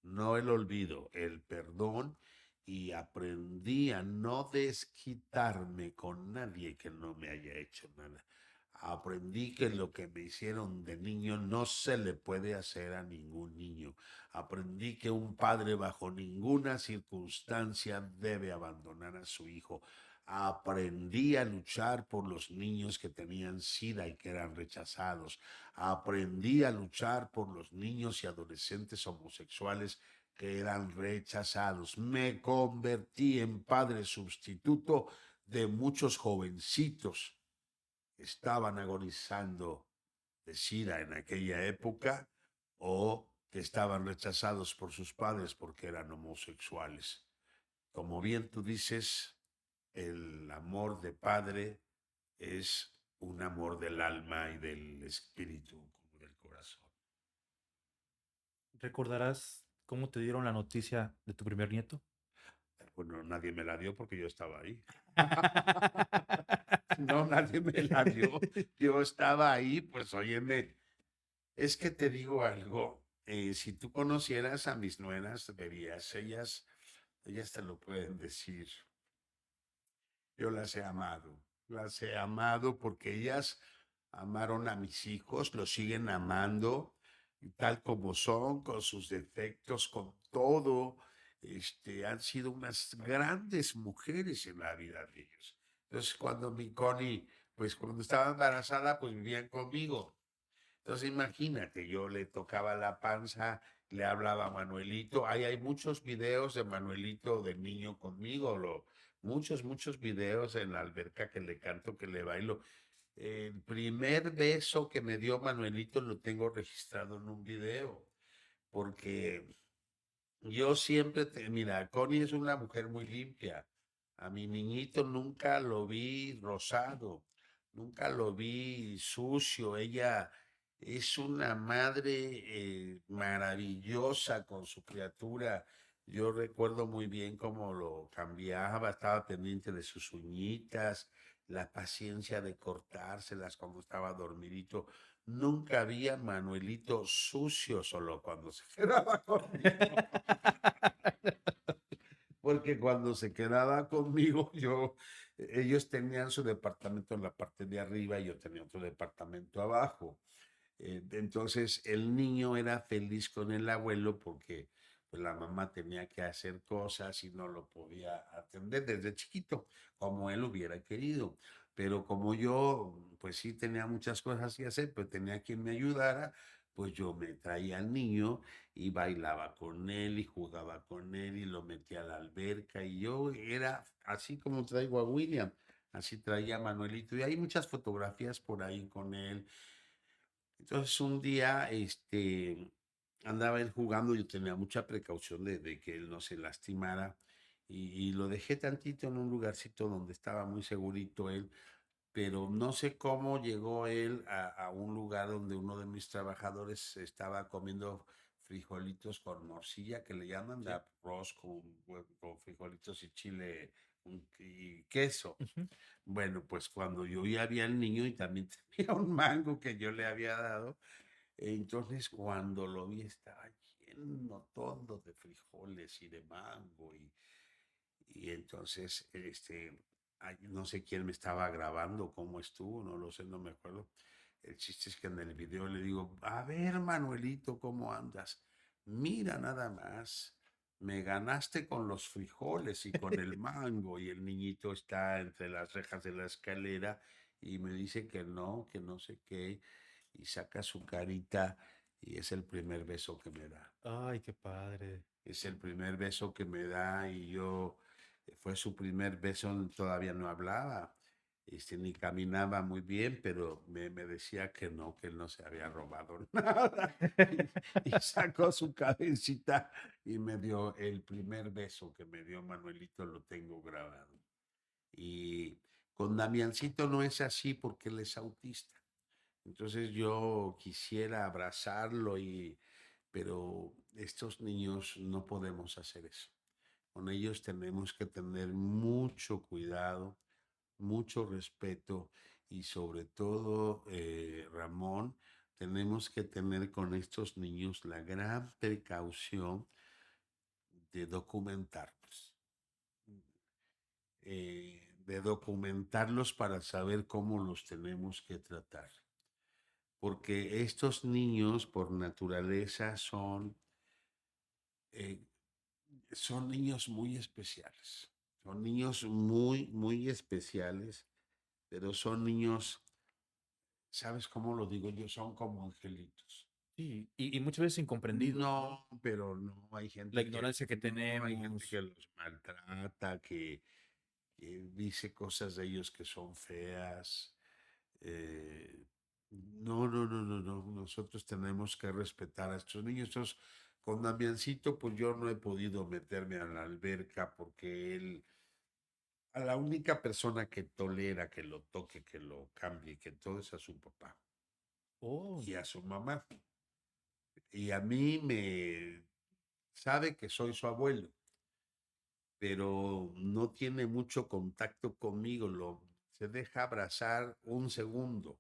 no el olvido, el perdón, y aprendí a no desquitarme con nadie que no me haya hecho nada. Aprendí que lo que me hicieron de niño no se le puede hacer a ningún niño. Aprendí que un padre bajo ninguna circunstancia debe abandonar a su hijo. Aprendí a luchar por los niños que tenían SIDA y que eran rechazados. Aprendí a luchar por los niños y adolescentes homosexuales que eran rechazados. Me convertí en padre sustituto de muchos jovencitos que estaban agonizando de SIDA en aquella época o que estaban rechazados por sus padres porque eran homosexuales. Como bien tú dices, el amor de padre es un amor del alma y del espíritu, como del corazón. ¿Recordarás cómo te dieron la noticia de tu primer nieto? Bueno, nadie me la dio porque yo estaba ahí. No, nadie me la dio. Yo estaba ahí, pues óyeme, es que te digo algo. Si tú conocieras a mis nueras, verías, ellas te lo pueden decir. Yo las he amado porque ellas amaron a mis hijos, los siguen amando, y tal como son, con sus defectos, con todo. Han sido unas grandes mujeres en la vida de ellos. Entonces, cuando mi Connie, pues cuando estaba embarazada, pues vivían conmigo. Entonces, imagínate, yo le tocaba la panza, le hablaba a Manuelito. Ahí hay muchos videos de Manuelito de niño conmigo, muchos videos en la alberca que le canto, que le bailo. El primer beso que me dio Manuelito lo tengo registrado en un video, porque yo siempre, mira, Connie es una mujer muy limpia. A mi niñito nunca lo vi rosado, nunca lo vi sucio. Ella es una madre maravillosa con su criatura. Yo recuerdo muy bien cómo lo cambiaba, estaba pendiente de sus uñitas, la paciencia de cortárselas cuando estaba dormidito. Nunca había Manuelito sucio, solo cuando se quedaba conmigo. Porque cuando se quedaba conmigo, ellos tenían su departamento en la parte de arriba y yo tenía otro departamento abajo. Entonces el niño era feliz con el abuelo porque pues, la mamá tenía que hacer cosas y no lo podía atender desde chiquito, como él hubiera querido. Pero como yo, pues sí tenía muchas cosas que hacer, pero tenía quien me ayudara, pues yo me traía al niño y bailaba con él y jugaba con él y lo metía a la alberca y yo era así como traigo a William, así traía a Manuelito y hay muchas fotografías por ahí con él. Entonces un día, andaba él jugando, yo tenía mucha precaución de que él no se lastimara y lo dejé tantito en un lugarcito donde estaba muy segurito él, pero no sé cómo llegó él a un lugar donde uno de mis trabajadores estaba comiendo frijolitos con morcilla, que le llaman de Sí. arroz con frijolitos y chile y queso. Ujú. Bueno, pues cuando yo ya vi al niño y también tenía un mango que yo le había dado, entonces cuando lo vi estaba lleno todo de frijoles y de mango y entonces, ay, no sé quién me estaba grabando, cómo estuvo, no lo sé, no me acuerdo. El chiste es que en el video le digo, a ver, Manuelito, ¿cómo andas? Mira nada más, me ganaste con los frijoles y con el mango y el niñito está entre las rejas de la escalera y me dice que no sé qué, y saca su carita y es el primer beso que me da. Ay, qué padre. Es el primer beso que me da y yo, fue su primer beso, todavía no hablaba, ni caminaba muy bien, pero me decía que él no se había robado nada. Y sacó su cabecita y me dio el primer beso que me dio Manuelito, lo tengo grabado. Y con Damiancito no es así porque él es autista. Entonces yo quisiera abrazarlo pero estos niños no podemos hacer eso. Con ellos tenemos que tener mucho cuidado, mucho respeto y sobre todo, Ramón, tenemos que tener con estos niños la gran precaución de documentarlos, de documentarlos para saber cómo los tenemos que tratar. Porque estos niños por naturaleza eh, son niños muy especiales. Son niños muy, muy especiales, pero son niños, ¿sabes cómo lo digo yo? Son como angelitos. Sí, y muchas veces incomprendidos, ¿no? No, pero no, La ignorancia que no, hay gente que tenemos. los maltrata, que dice cosas de ellos que son feas. No, no, no, no, no. Nosotros tenemos que respetar a estos niños. Entonces, con Damiancito, pues yo no he podido meterme a la alberca porque a la única persona que tolera que lo toque, que lo cambie, que todo es a su papá Oh, y a su mamá. Y a mí sabe que soy su abuelo, pero no tiene mucho contacto conmigo. Se deja abrazar un segundo.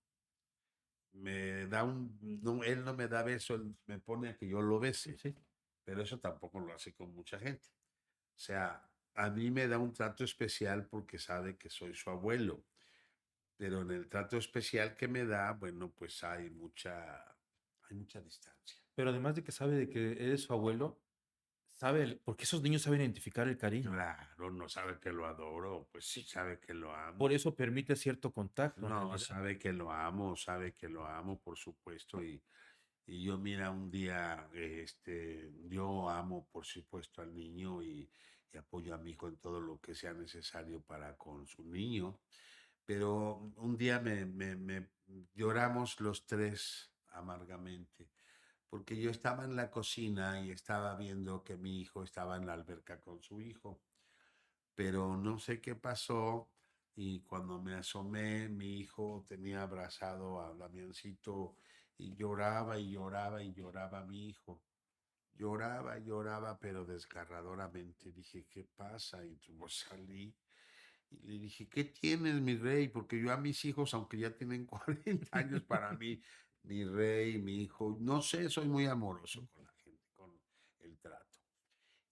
No, él no me da beso, él me pone a que yo lo sí, bese, sí. pero eso tampoco lo hace con mucha gente. O sea, a mí me da un trato especial porque sabe que soy su abuelo, pero en el trato especial que me da, bueno, pues hay mucha distancia. Pero además de que sabe de que eres su abuelo, sabe, porque esos niños saben identificar el cariño. Claro, no sabe que lo adoro, pues sí sabe que lo Por amo. eso permite cierto contacto en No, realidad. sabe que lo amo, por supuesto, y yo, mira, un día, yo amo, por supuesto, al niño y apoyo a mi hijo en todo lo que sea necesario para con su niño, pero un día lloramos los tres amargamente, porque yo estaba en la cocina y estaba viendo que mi hijo estaba en la alberca con su hijo, pero no sé qué pasó y cuando me asomé, mi hijo tenía abrazado a Damiancito y lloraba y lloraba y lloraba a mi hijo. Lloraba, lloraba, pero desgarradoramente. Dije, ¿qué pasa? Y pues salí y le dije, ¿qué tienes, mi rey? Porque yo a mis hijos, aunque ya tienen 40 años, para mí, mi rey, mi hijo, no sé, soy muy amoroso con la gente, con el trato.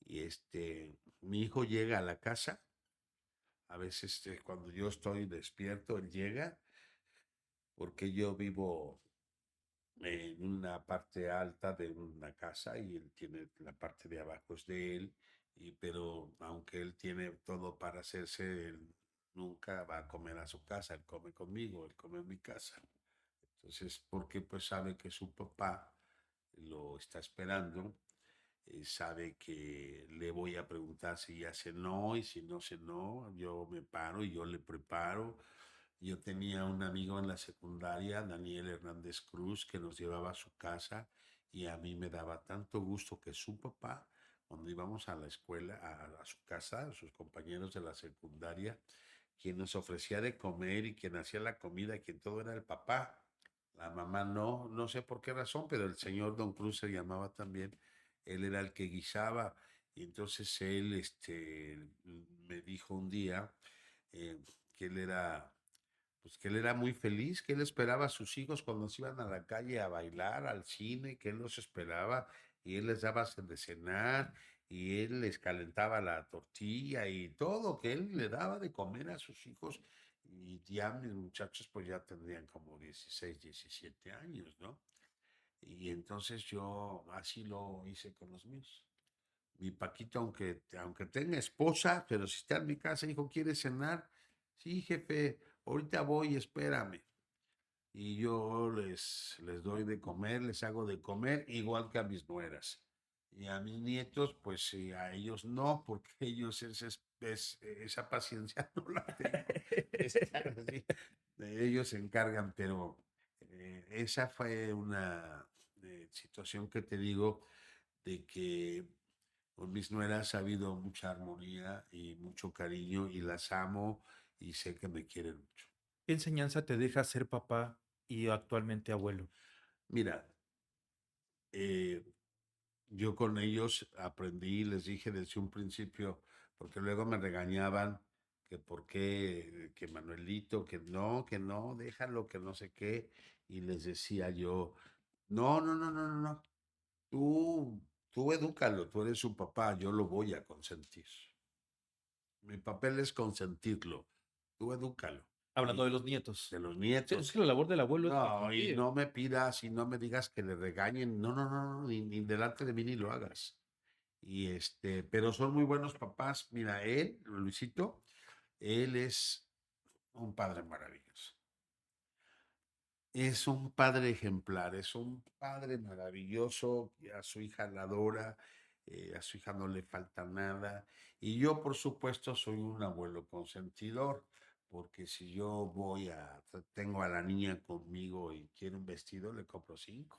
Y mi hijo llega a la casa, a veces cuando yo estoy despierto, él llega, porque yo vivo en una parte alta de una casa y él tiene la parte de abajo es de él, pero aunque él tiene todo para hacerse, él nunca va a comer a su casa, él come conmigo, él come en mi casa. Entonces, porque pues sabe que su papá lo está esperando, sabe que le voy a preguntar si ya cenó y si no cenó, yo me paro y yo le preparo. Yo tenía un amigo en la secundaria, Daniel Hernández Cruz, que nos llevaba a su casa y a mí me daba tanto gusto que su papá, cuando íbamos a la escuela, a su casa, a sus compañeros de la secundaria, quien nos ofrecía de comer y quien hacía la comida, quien todo era el papá. La mamá no, no sé por qué razón, pero el señor Don Cruz se llamaba también, él era el que guisaba. Y entonces él me dijo un día eh, que él era pues que él era muy feliz, que él esperaba a sus hijos cuando se iban a la calle a bailar, al cine, que él los esperaba y él les daba de cenar y él les calentaba la tortilla y todo, que él le daba de comer a sus hijos y ya mis muchachos pues ya tendrían como 16, 17 años, ¿no? Y entonces yo así lo hice con los míos. Mi Paquito, aunque tenga esposa, pero si está en mi casa, hijo, ¿quiere cenar? Sí, jefe, ahorita voy, espérame. Y yo les doy de comer, les hago de comer, igual que a mis nueras. Y a mis nietos, pues sí, a ellos no, porque ellos esa paciencia no la tengo. Así, ellos se encargan, pero esa fue una situación que te digo de que con mis nueras ha habido mucha armonía y mucho cariño y las amo y sé que me quieren mucho. ¿Qué enseñanza te deja ser papá y actualmente abuelo? Mira, eh, yo con ellos aprendí, les dije desde un principio, porque luego me regañaban que por qué, que Manuelito, que no, déjalo, que no sé qué, y les decía yo, no, no, no, no, no, no, tú edúcalo, tú eres su papá, yo lo voy a consentir. Mi papel es consentirlo. Tú edúcalo. Hablando de Y los nietos. de los Sí, es nietos. que la labor del abuelo es No, y consentir. no me pidas y no me digas que le regañen. No, no, no, no, ni delante de mí ni lo hagas. Y pero son muy buenos papás. Mira, Luisito, él es un padre maravilloso. Es un padre ejemplar, es un padre maravilloso, que a su hija la adora, a su hija no le falta nada. Y yo, por supuesto, soy un abuelo consentidor, porque si yo tengo a la niña conmigo y quiere un vestido, le compro 5.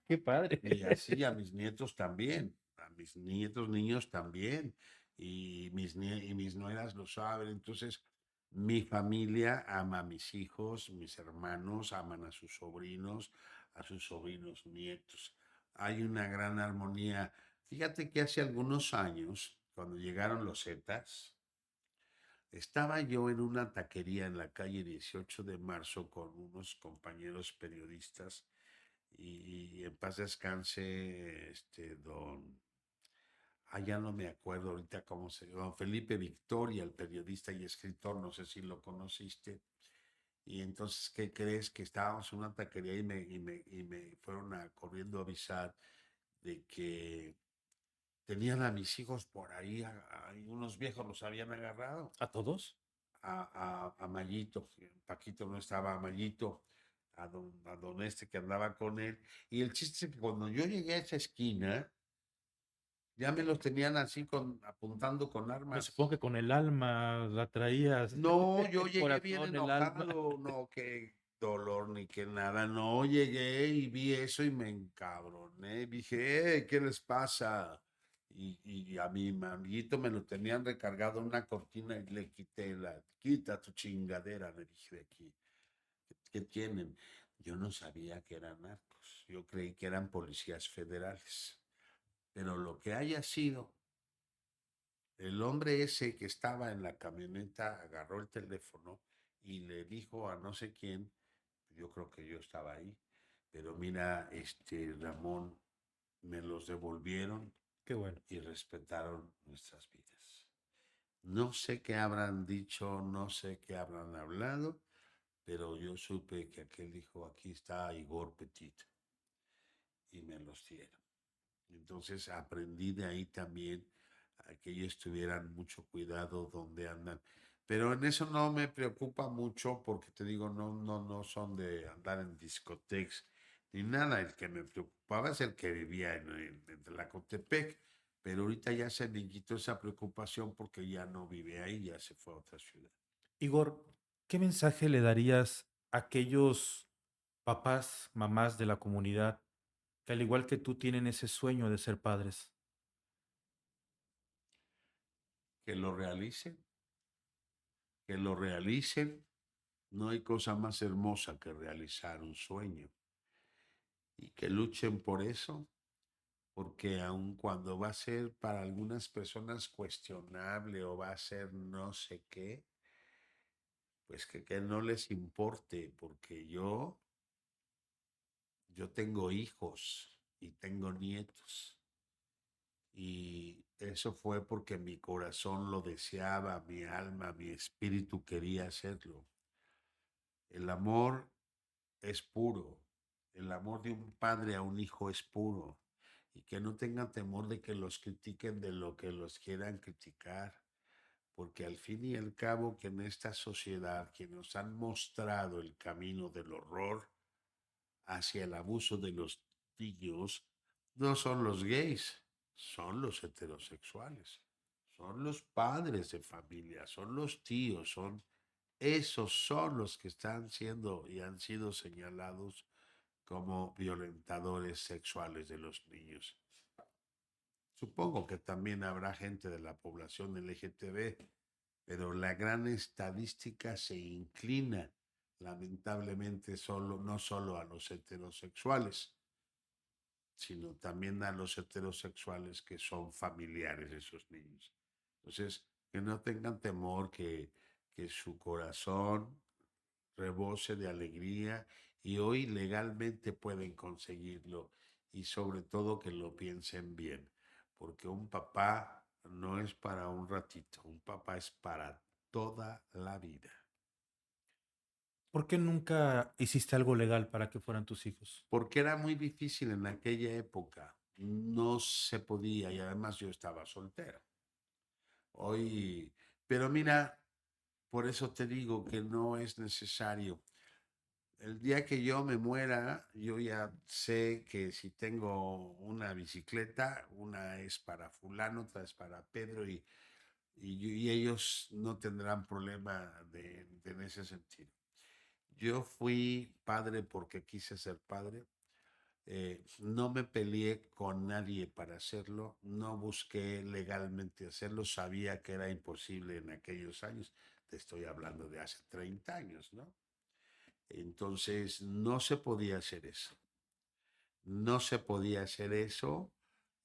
Qué padre. Y así a mis nietos también, a mis nietos niños también, y mis nueras lo saben. Entonces, mi familia ama a mis hijos, mis hermanos aman a sus sobrinos nietos. Hay una gran armonía. Fíjate que hace algunos años, cuando llegaron los Zetas, estaba yo en una taquería en la calle 18 de marzo con unos compañeros periodistas y en paz descanse, ya no me acuerdo ahorita cómo se llama, don Felipe Victoria, el periodista y escritor, no sé si lo conociste. Y entonces, ¿qué crees? Que estábamos en una taquería y me fueron corriendo a avisar de que tenían a mis hijos por ahí, y unos viejos los habían agarrado ¿A todos? a Mayito, Paquito no estaba, a Mayito, a don que andaba con él. Y el chiste es que cuando yo llegué a esa esquina, ya me los tenían así apuntando con Me armas. supongo que con el alma la traías, No, yo el llegué bien corazón, el alma. enojado, no, qué dolor ni qué nada. No, llegué y vi eso y me encabroné. Dije, ¿qué les pasa? Y a mi amiguito me lo tenían recargado en una cortina y le quité quita tu chingadera, le dije de aquí. ¿Qué tienen? Yo no sabía que eran narcos, yo creí que eran policías federales. Pero lo que haya sido, el hombre ese que estaba en la camioneta agarró el teléfono y le dijo a no sé quién, yo creo que yo estaba ahí, pero mira, Ramón, me los devolvieron Qué bueno. y respetaron nuestras vidas. No sé qué habrán dicho, no sé qué habrán hablado, pero yo supe que aquel dijo, aquí está Igor Petit, y me los dieron. Entonces aprendí de ahí también a que ellos tuvieran mucho cuidado donde andan. Pero en eso no me preocupa mucho porque te digo, no son de andar en discotecas ni nada. El que me preocupaba es el que vivía en Tlacotepec. Pero ahorita ya se me quitó esa preocupación porque ya no vive ahí, ya se fue a otra ciudad. Igor, ¿qué mensaje le darías a aquellos papás, mamás de la comunidad que al igual que tú tienen ese sueño de ser padres? Que lo realicen, que lo realicen. No hay cosa más hermosa que realizar un sueño y que luchen por eso, porque aun cuando va a ser para algunas personas cuestionable o va a ser no sé qué, pues que no les importe, porque yo tengo hijos y tengo nietos. Y eso fue porque mi corazón lo deseaba, mi alma, mi espíritu quería hacerlo. El amor es puro. El amor de un padre a un hijo es puro. Y que no tengan temor de que los critiquen de lo que los quieran criticar. Porque al fin y al cabo que en esta sociedad que nos han mostrado el camino del horror hacia el abuso de los niños, no son los gays, son los heterosexuales, son los padres de familia, son los tíos, esos son los que están siendo y han sido señalados como violentadores sexuales de los niños. Supongo que también habrá gente de la población LGTB, pero la gran estadística se inclina lamentablemente no solo a los heterosexuales, sino también a los heterosexuales que son familiares de esos niños. Entonces, que no tengan temor, que su corazón rebose de alegría y hoy legalmente pueden conseguirlo y sobre todo que lo piensen bien, porque un papá no es para un ratito, un papá es para toda la vida. ¿Por qué nunca hiciste algo legal para que fueran tus hijos? Porque era muy difícil en aquella época, no se podía y además yo estaba soltero. Hoy, pero mira, por eso te digo que no es necesario. El día que yo me muera, yo ya sé que si tengo una bicicleta, una es para fulano, otra es para Pedro y ellos no tendrán problema en ese sentido. Yo fui padre porque quise ser padre. No me peleé con nadie para hacerlo, no busqué legalmente hacerlo, sabía que era imposible en aquellos años. Te estoy hablando de hace 30 años, ¿no? Entonces, no se podía hacer eso. No se podía hacer eso.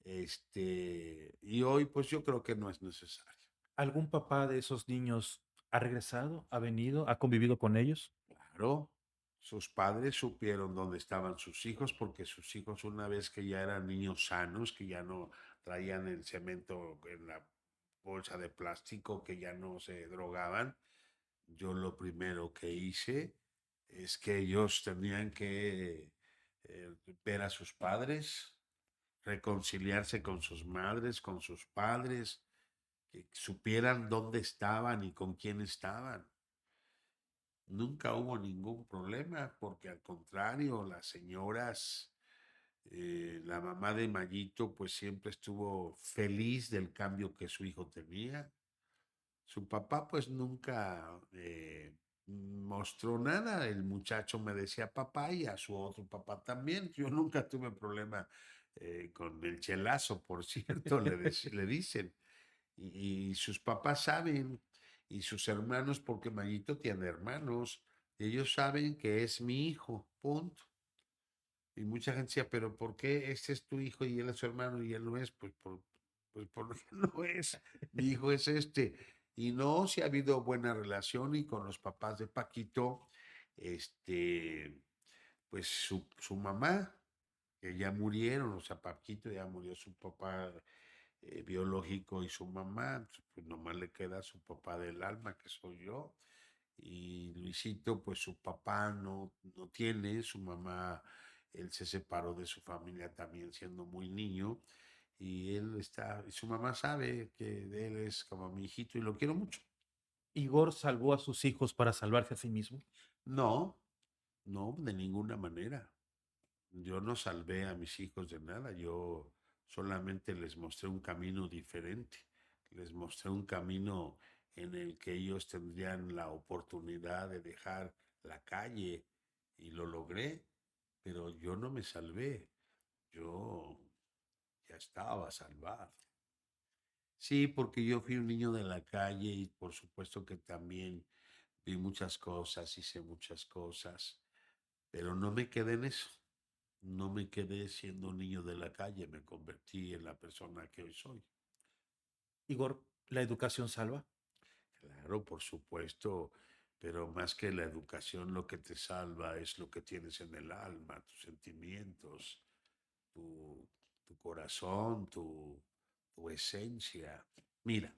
Y hoy, pues yo creo que no es necesario. ¿Algún papá de esos niños ha regresado, ha venido, ha convivido con ellos? Claro, sus padres supieron dónde estaban sus hijos porque sus hijos una vez que ya eran niños sanos, que ya no traían el cemento en la bolsa de plástico, que ya no se drogaban, yo lo primero que hice es que ellos tenían que ver a sus padres, reconciliarse con sus madres, con sus padres, que supieran dónde estaban y con quién estaban. Nunca hubo ningún problema, porque al contrario, las señoras, la mamá de Mayito, pues siempre estuvo feliz del cambio que su hijo tenía. Su papá, pues nunca mostró nada. El muchacho me decía papá y a su otro papá también. Yo nunca tuve problema con el chelazo, por cierto, le dicen. Y sus papás saben, y sus hermanos, porque Mayito tiene hermanos, Y ellos saben que es mi hijo, punto. Y mucha gente decía, pero ¿por qué este es tu hijo y él es su hermano y él no es? Pues porque no es. Mi hijo es este. Y no, si ha habido buena relación y con los papás de Paquito, este, pues su mamá, que ya murieron, o sea, Paquito ya murió su papá biológico y su mamá, pues nomás le queda su papá del alma, que soy yo. Y Luisito, pues su papá no tiene, su mamá, él se separó de su familia también siendo muy niño. Y él está, y su mamá sabe que él es como mi hijito y lo quiero mucho. ¿Igor salvó a sus hijos para salvarse a sí mismo? No, no, de ninguna manera. Yo no salvé a mis hijos de nada, yo solamente les mostré un camino diferente, les mostré un camino en el que ellos tendrían la oportunidad de dejar la calle y lo logré, pero yo no me salvé, yo ya estaba salvado. Sí, porque yo fui un niño de la calle y por supuesto que también vi muchas cosas, hice muchas cosas, pero no me quedé en eso. No me quedé siendo un niño de la calle, me convertí en la persona que hoy soy. Igor, ¿la educación salva? Claro, por supuesto, pero más que la educación, lo que te salva es lo que tienes en el alma, tus sentimientos, tu, tu corazón, tu esencia. Mira,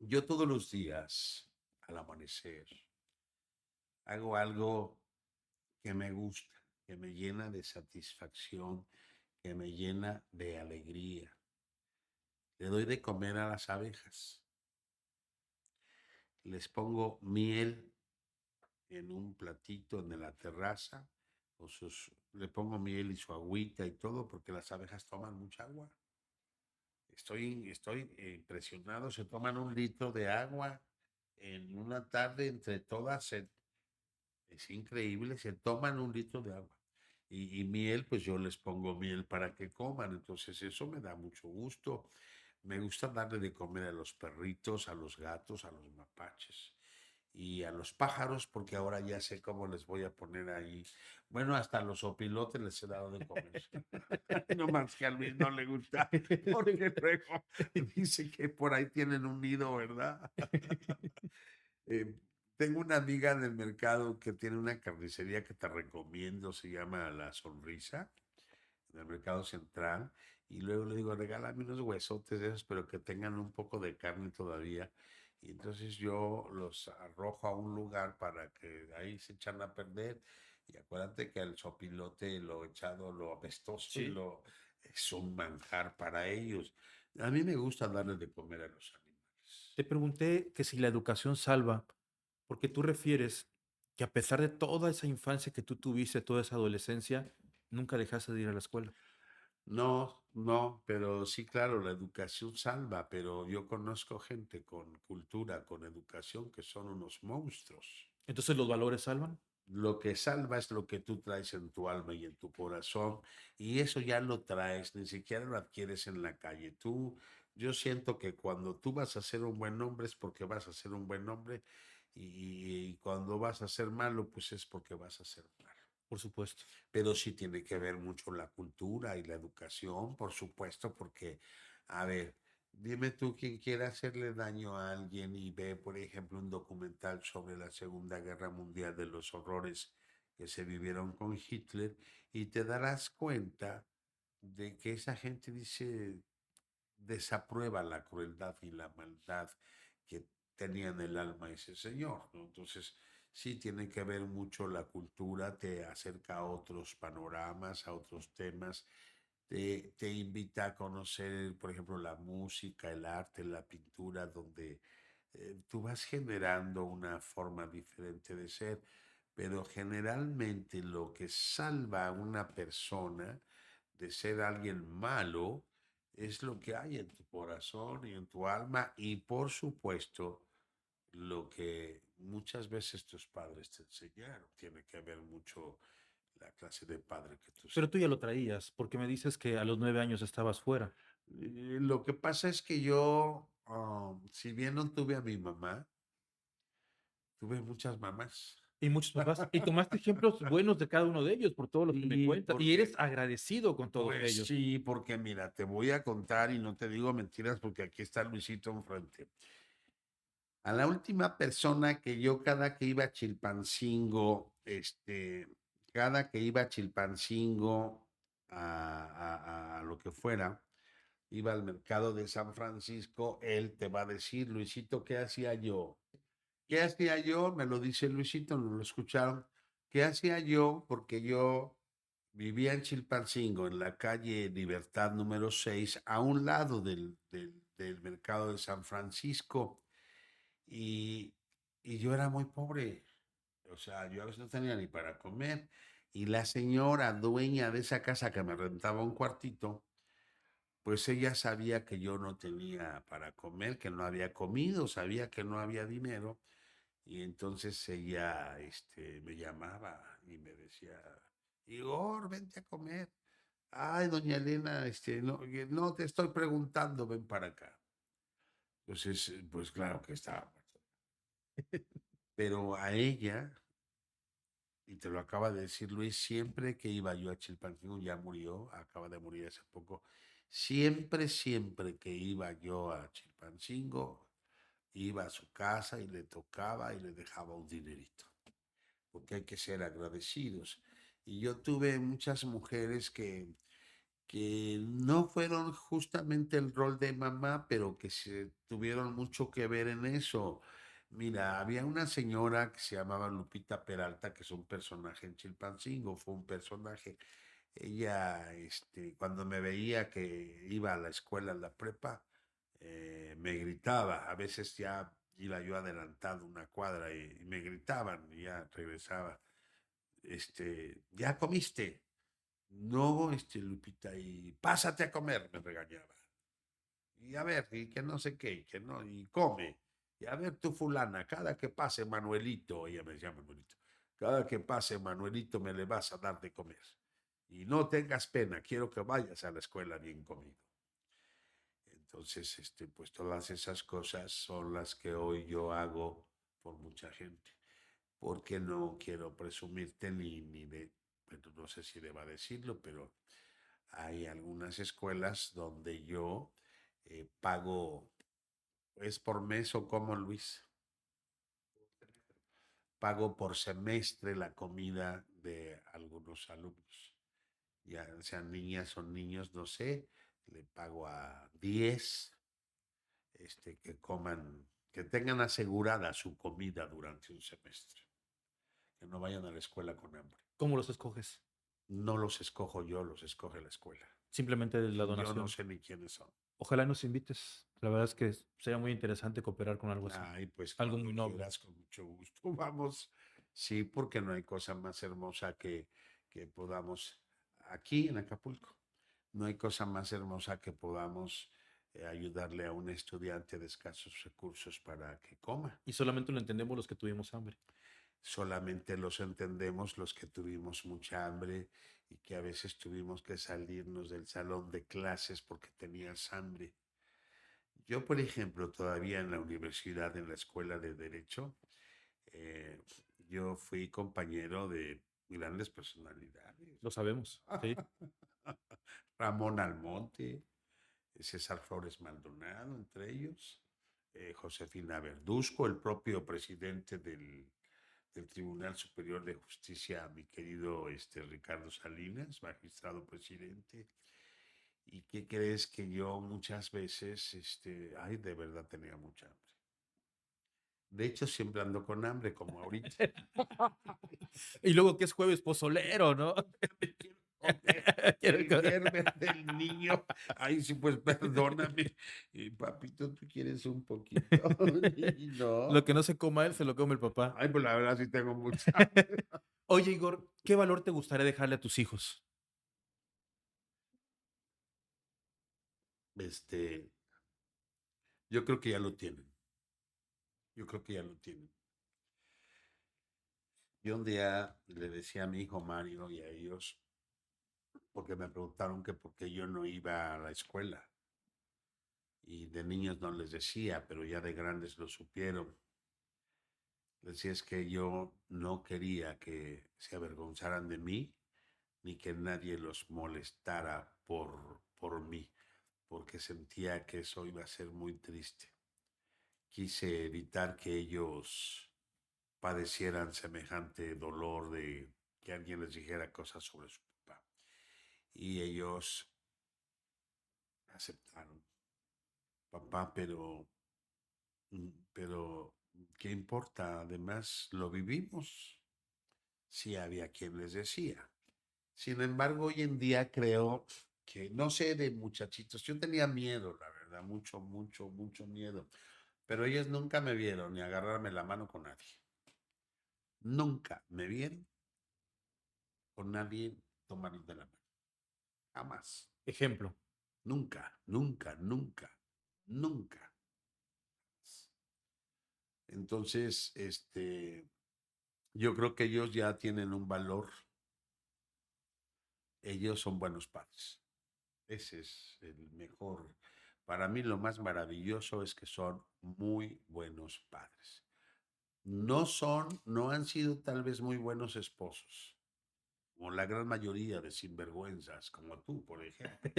yo todos los días, al amanecer, hago algo que me gusta, que me llena de satisfacción, que me llena de alegría. Le doy de comer a las abejas. Les pongo miel en un platito en la terraza. Le pongo miel y su agüita y todo porque las abejas toman mucha agua. Estoy impresionado. Se toman 1 litro de agua en una tarde entre todas. Es increíble. Se toman 1 litro de agua. Y miel, pues yo les pongo miel para que coman. Entonces eso me da mucho gusto. Me gusta darle de comer a los perritos, a los gatos, a los mapaches y a los pájaros, porque ahora ya sé cómo les voy a poner ahí. Bueno, hasta a los opilotes les he dado de comer. No más que a Luis no le gusta, porque luego dice que por ahí tienen un nido, ¿verdad? Eh, tengo una amiga del mercado que tiene una carnicería que te recomiendo, se llama La Sonrisa en el mercado central, y luego le digo, regálame unos huesotes de esos, pero que tengan un poco de carne todavía. Y entonces yo los arrojo a un lugar para que ahí se echan a perder. Y acuérdate que el sopilote, lo echado, lo apestoso Sí. es un manjar para ellos. A mí me gusta darles de comer a los animales. Te pregunté que si la educación salva, porque tú refieres que a pesar de toda esa infancia que tú tuviste, toda esa adolescencia, nunca dejaste de ir a la escuela. No, no, pero sí, claro, la educación salva, pero yo conozco gente con cultura, con educación, que son unos monstruos. Entonces, ¿los valores salvan? Lo que salva es lo que tú traes en tu alma y en tu corazón, y eso ya lo traes, ni siquiera lo adquieres en la calle. Yo siento que cuando tú vas a ser un buen hombre es porque vas a ser un buen hombre, y cuando vas a ser malo, pues es porque vas a ser malo. Por supuesto. Pero sí tiene que ver mucho la cultura y la educación, por supuesto, porque, a ver, dime tú quién quiere hacerle daño a alguien y ve, por ejemplo, un documental sobre la Segunda Guerra Mundial de los horrores que se vivieron con Hitler y te darás cuenta de que esa gente dice, desaprueba la crueldad y la maldad que tenía en el alma ese señor, ¿no? Entonces, sí tiene que ver mucho la cultura, te acerca a otros panoramas, a otros temas, te invita a conocer, por ejemplo, la música, el arte, la pintura, donde tú vas generando una forma diferente de ser, pero generalmente lo que salva a una persona de ser alguien malo es lo que hay en tu corazón y en tu alma y por supuesto lo que muchas veces tus padres te enseñaron. Tiene que ver mucho la clase de padre que tú Pero seas. tú ya lo traías, porque me dices que a los 9 años estabas fuera. Lo que pasa es que yo, si bien no tuve a mi mamá, tuve muchas mamás. Y muchos papás. Y tomaste ejemplos buenos de cada uno de ellos, por todo lo que me Y cuentas, y porque eres agradecido con todos pues ellos. sí, porque mira, te voy a contar y no te digo mentiras porque aquí está Luisito enfrente. A la última persona que yo cada que iba a Chilpancingo, cada que iba a Chilpancingo a lo que fuera, iba al mercado de San Francisco, él te va a decir, Luisito, ¿qué hacía yo? ¿Qué hacía yo? Me lo dice Luisito, no lo escucharon. ¿Qué hacía yo? Porque yo vivía en Chilpancingo, en la calle Libertad número 6, a un lado del mercado de San Francisco. Y, y yo era muy pobre. O sea, yo a veces no tenía ni para comer. Y la señora dueña de esa casa que me rentaba un cuartito, pues ella sabía que yo no tenía para comer, que no había comido, sabía que no había dinero. Y entonces ella me llamaba y me decía, Igor, vente a comer. Ay, doña Elena, no, no te estoy preguntando, ven para acá. Entonces, pues claro que estaba. Pero a ella, y te lo acaba de decir Luis, siempre que iba yo a Chilpancingo, ya murió, acaba de morir hace poco, siempre que iba yo a Chilpancingo, iba a su casa y le tocaba y le dejaba un dinerito, porque hay que ser agradecidos. Y yo tuve muchas mujeres que no fueron justamente el rol de mamá, pero que se tuvieron mucho que ver en eso. Mira, había una señora que se llamaba Lupita Peralta, que es un personaje en Chilpancingo, fue un personaje. Ella, cuando me veía que iba a la escuela, a la prepa, me gritaba. A veces ya iba yo adelantado una cuadra y me gritaban y ya regresaba. ¿Ya comiste? No, Lupita, y pásate a comer, me regañaba. Y a ver, y que no sé qué, y que no, y come. Y a ver, tú fulana, cada que pase Manuelito, ella me decía Manuelito, cada que pase Manuelito me le vas a dar de comer. Y no tengas pena, quiero que vayas a la escuela bien comido. Entonces, pues todas esas cosas son las que hoy yo hago por mucha gente, porque no quiero presumirte ni de, bueno, no sé si deba decirlo, pero hay algunas escuelas donde yo pago, ¿es por mes o como Luis? Pago por semestre la comida de algunos alumnos. Ya sean niñas o niños, no sé, le pago a 10 que coman, que tengan asegurada su comida durante un semestre, que no vayan a la escuela con hambre. ¿Cómo los escoges? No los escojo yo, los escoge la escuela. Simplemente la Yo no donación. sé ni quiénes son. Ojalá nos invites. La verdad es que sería muy interesante cooperar con algo así. Ay, pues Algo muy cuando noble. quieras, con mucho gusto. Vamos, sí, porque no hay cosa más hermosa que podamos, aquí en Acapulco, no hay cosa más hermosa que podamos ayudarle a un estudiante de escasos recursos para que coma. Y solamente lo entendemos los que tuvimos hambre. Solamente los entendemos los que tuvimos mucha hambre y que a veces tuvimos que salirnos del salón de clases porque tenías hambre. Yo, por ejemplo, todavía en la universidad, en la escuela de Derecho, eh, yo fui compañero de grandes personalidades. Lo sabemos, ¿sí? Ramón Almonte, César Flores Maldonado, entre ellos, Josefina Verduzco, el propio presidente del Tribunal Superior de Justicia, mi querido Ricardo Salinas, magistrado presidente. ¿Y qué crees que yo muchas veces, ay, de verdad tenía mucha hambre? De hecho, siempre ando con hambre, como ahorita. Y luego que es jueves pozolero, ¿no? Quiero comer Quiero el co- viernes del niño. Ay, sí, pues perdóname. Papito, ¿tú quieres un poquito? Y Lo no. que no se coma él, se lo come el papá. Ay, pues la verdad sí tengo mucha hambre. Oye, Igor, ¿qué valor te gustaría dejarle a tus hijos? Este, yo creo que ya lo tienen. Yo creo que ya lo tienen. Yo un día le decía a mi hijo Mario y a ellos, porque me preguntaron que por qué yo no iba a la escuela. Y de niños no les decía, pero ya de grandes lo supieron. Les decía, es que yo no quería que se avergonzaran de mí, ni que nadie los molestara por mí, porque sentía que eso iba a ser muy triste. Quise evitar que ellos padecieran semejante dolor de que alguien les dijera cosas sobre su papá. Y ellos aceptaron, papá, pero, ¿qué importa? Además, lo vivimos. Sí había quien les decía. Sin embargo, hoy en día creo que, no sé, de muchachitos, yo tenía miedo, la verdad, mucho, mucho, mucho miedo, pero ellos nunca me vieron ni agarrarme la mano con nadie. Nunca me vieron con nadie tomarnos de la mano. Jamás. Ejemplo. Nunca, nunca, nunca, nunca. Entonces, yo creo que ellos ya tienen un valor. Ellos son buenos padres. Ese es el mejor. Para mí lo más maravilloso es que son muy buenos padres. No han sido tal vez muy buenos esposos, como la gran mayoría de sinvergüenzas, como tú, por ejemplo.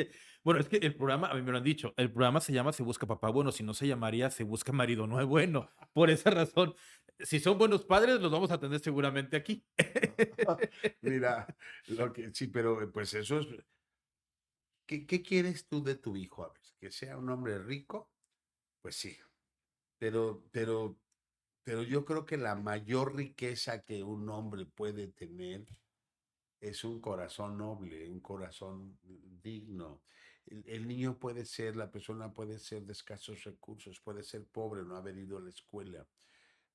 Bueno, es que el programa, a mí me lo han dicho, el programa se llama Se Busca Papá Bueno, si no se llamaría Se Busca Marido No es Bueno. Por esa razón, si son buenos padres, los vamos a tener seguramente aquí. Mira, sí, pero pues eso es. ¿Qué quieres tú de tu hijo? A ver, que sea un hombre rico, pues sí, pero yo creo que la mayor riqueza que un hombre puede tener es un corazón noble, un corazón digno. El niño puede ser, la persona puede ser de escasos recursos, puede ser pobre, no haber ido a la escuela,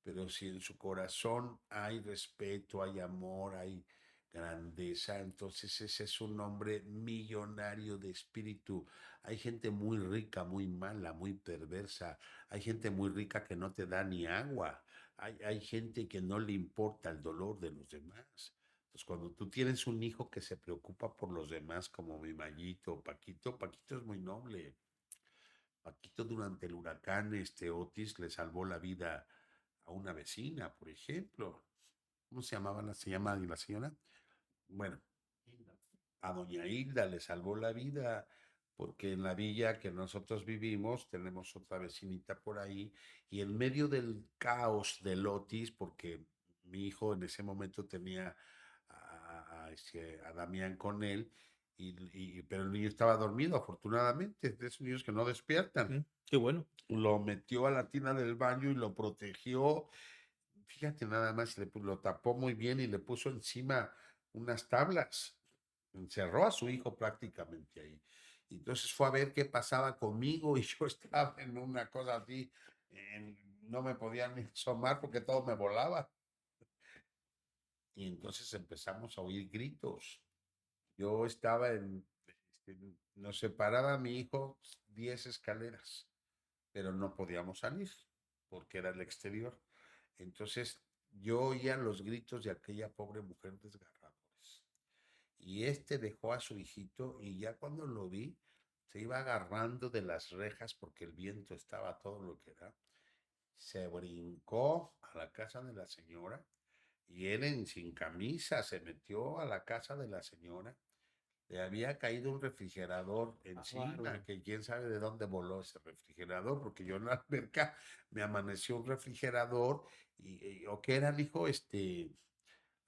pero si en su corazón hay respeto, hay amor, hay grandeza, entonces ese es un hombre millonario de espíritu. Hay gente muy rica, muy mala, muy perversa. Hay gente muy rica que no te da ni agua. Hay gente que no le importa el dolor de los demás. Entonces, cuando tú tienes un hijo que se preocupa por los demás, como mi Mayito, Paquito es muy noble. Paquito durante el huracán, Otis le salvó la vida a una vecina, por ejemplo. ¿Cómo se llamaba se llama la señora? Bueno, a doña Hilda le salvó la vida porque en la villa que nosotros vivimos tenemos otra vecinita por ahí y en medio del caos del Otis, porque mi hijo en ese momento tenía a Damián con él, pero el niño estaba dormido, afortunadamente, de esos niños que no despiertan. Qué bueno. Lo metió a la tina del baño y lo protegió. Fíjate nada más, lo tapó muy bien y le puso encima unas tablas. Encerró a su hijo prácticamente ahí. Entonces fue a ver qué pasaba conmigo y yo estaba en una cosa así, no me podía ni asomar porque todo me volaba. Y entonces empezamos a oír gritos. Yo estaba nos separaba mi hijo 10 escaleras, pero no podíamos salir porque era el exterior. Entonces yo oía los gritos de aquella pobre mujer desgarradores. Y dejó a su hijito y ya cuando lo vi, se iba agarrando de las rejas porque el viento estaba todo lo que da. Se brincó a la casa de la señora y él sin camisa se metió a la casa de la señora. Le había caído un refrigerador encima, que quién sabe de dónde voló ese refrigerador, porque yo en la alberca me amaneció un refrigerador o qué era, dijo,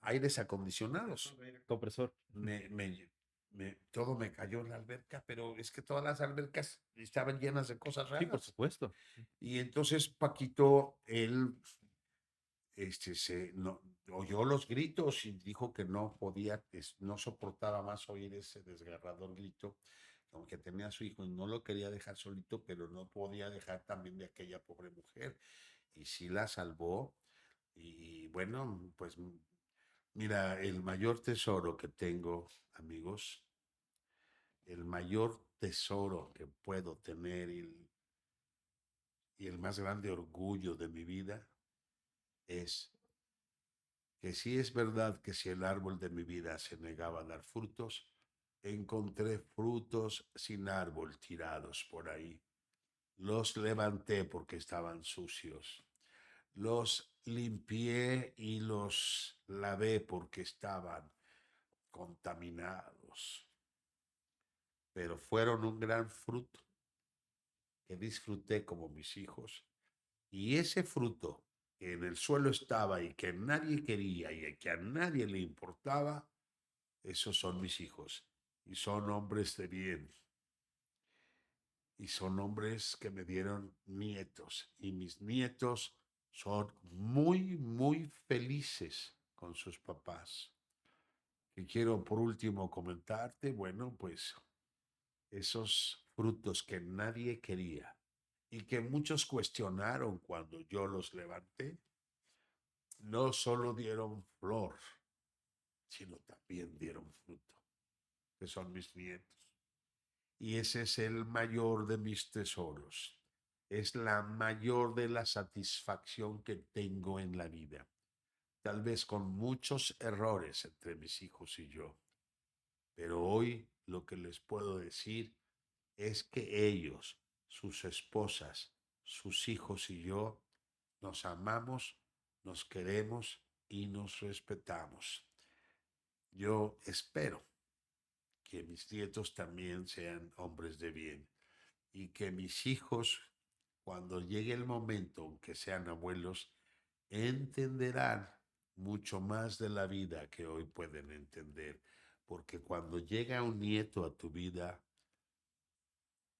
aires acondicionados. Compresor. Me, me, todo me cayó en la alberca, pero es que todas las albercas estaban llenas de cosas Sí, por raras. supuesto. Y entonces Paquito, él no, oyó los gritos y dijo que no podía, no soportaba más oír ese desgarrador grito, aunque tenía a su hijo y no lo quería dejar solito, pero no podía dejar también de aquella pobre mujer. Y sí la salvó. Y bueno, pues mira, el mayor tesoro que tengo, amigos, el mayor tesoro que puedo tener y el más grande orgullo de mi vida es que sí es verdad que si el árbol de mi vida se negaba a dar frutos, encontré frutos sin árbol tirados por ahí. Los levanté porque estaban sucios. Los limpié y los lavé porque estaban contaminados, pero fueron un gran fruto que disfruté como mis hijos. Y ese fruto que en el suelo estaba y que nadie quería y que a nadie le importaba, esos son mis hijos. Y son hombres de bien. Y son hombres que me dieron nietos. Y mis nietos son muy, muy felices con sus papás. Y quiero por último comentarte, bueno, pues esos frutos que nadie quería y que muchos cuestionaron cuando yo los levanté, no solo dieron flor, sino también dieron fruto, que son mis nietos. Y ese es el mayor de mis tesoros. Es la mayor de la satisfacción que tengo en la vida. Tal vez con muchos errores entre mis hijos y yo. Pero hoy lo que les puedo decir es que ellos, sus esposas, sus hijos y yo nos amamos, nos queremos y nos respetamos. Yo espero que mis nietos también sean hombres de bien y que mis hijos, cuando llegue el momento en que sean abuelos, entenderán mucho más de la vida que hoy pueden entender. Porque cuando llega un nieto a tu vida,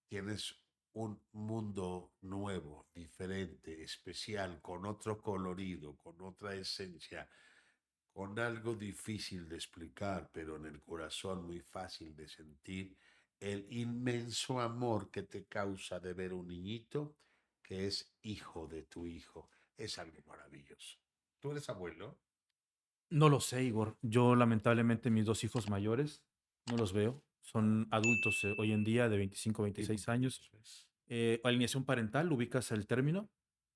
tienes un mundo nuevo, diferente, especial, con otro colorido, con otra esencia, con algo difícil de explicar, pero en el corazón muy fácil de sentir, el inmenso amor que te causa de ver un niñito que es hijo de tu hijo. Es algo maravilloso. ¿Tú eres abuelo? No lo sé, Igor. Yo lamentablemente mis dos hijos mayores no los veo. Son adultos hoy en día de 25, ¿Y 26 por qué no años. los ves? Alineación parental, ubicas el término.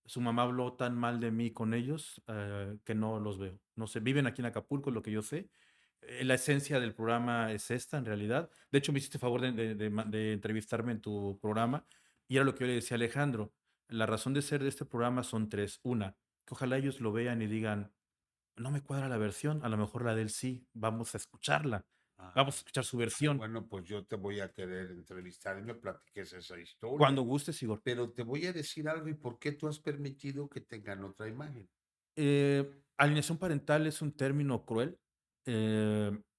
Su mamá habló tan mal de mí con ellos que no los veo. No sé, viven aquí en Acapulco, lo que yo sé. La esencia del programa es esta, en realidad. De hecho, me hiciste favor de entrevistarme en tu programa y era lo que yo le decía a Alejandro. La razón de ser de este programa son tres. Una, que ojalá ellos lo vean y digan, no me cuadra la versión, a lo mejor la de él sí, vamos a escucharla, Ah, vamos a escuchar su ay, versión. bueno, pues yo te voy a querer entrevistar y me platiques esa historia. Cuando gustes, Igor. Pero te voy a decir algo y por qué tú has permitido que tengan otra imagen. Alineación parental es un término cruel.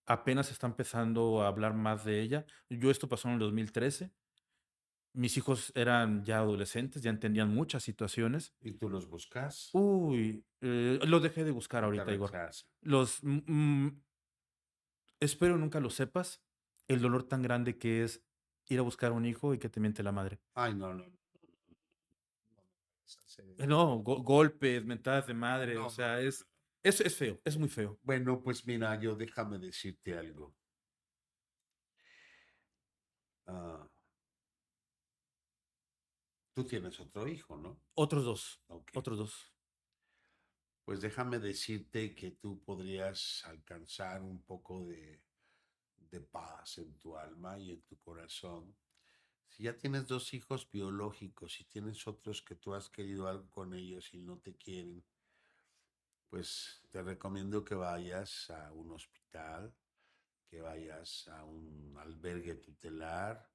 Apenas está empezando a hablar más de ella. Yo esto pasó en el 2013. Mis hijos eran ya adolescentes, ya entendían muchas situaciones. Y tú los buscas Uy, los dejé de buscar y te ahorita, Igor. rechazan. Los, espero nunca lo sepas, el dolor tan grande que es ir a buscar un hijo y que te miente la madre. Ay, no, no, no, no me puedes hacer eso. No, golpes, mentadas de madre, o No, no, sea, no, no. es feo, es muy feo. Bueno, pues mira, yo déjame decirte algo. Ah, tú tienes otro hijo, ¿no? Otros dos, Ok. otros dos. Pues déjame decirte que tú podrías alcanzar un poco de paz en tu alma y en tu corazón. Si ya tienes dos hijos biológicos y tienes otros que tú has querido algo con ellos y no te quieren, pues te recomiendo que vayas a un hospital, que vayas a un albergue tutelar,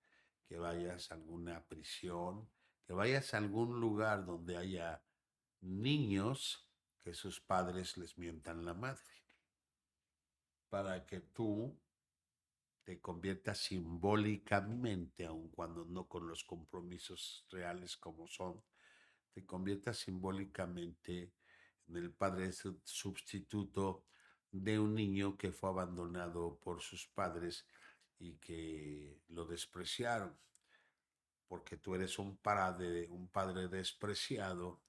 que vayas a alguna prisión, que vayas a algún lugar donde haya niños que sus padres les mientan la madre, para que tú te conviertas simbólicamente, aun cuando no con los compromisos reales como son, te conviertas simbólicamente en el padre sustituto de un niño que fue abandonado por sus padres y que lo despreciaron, porque tú eres un padre despreciado.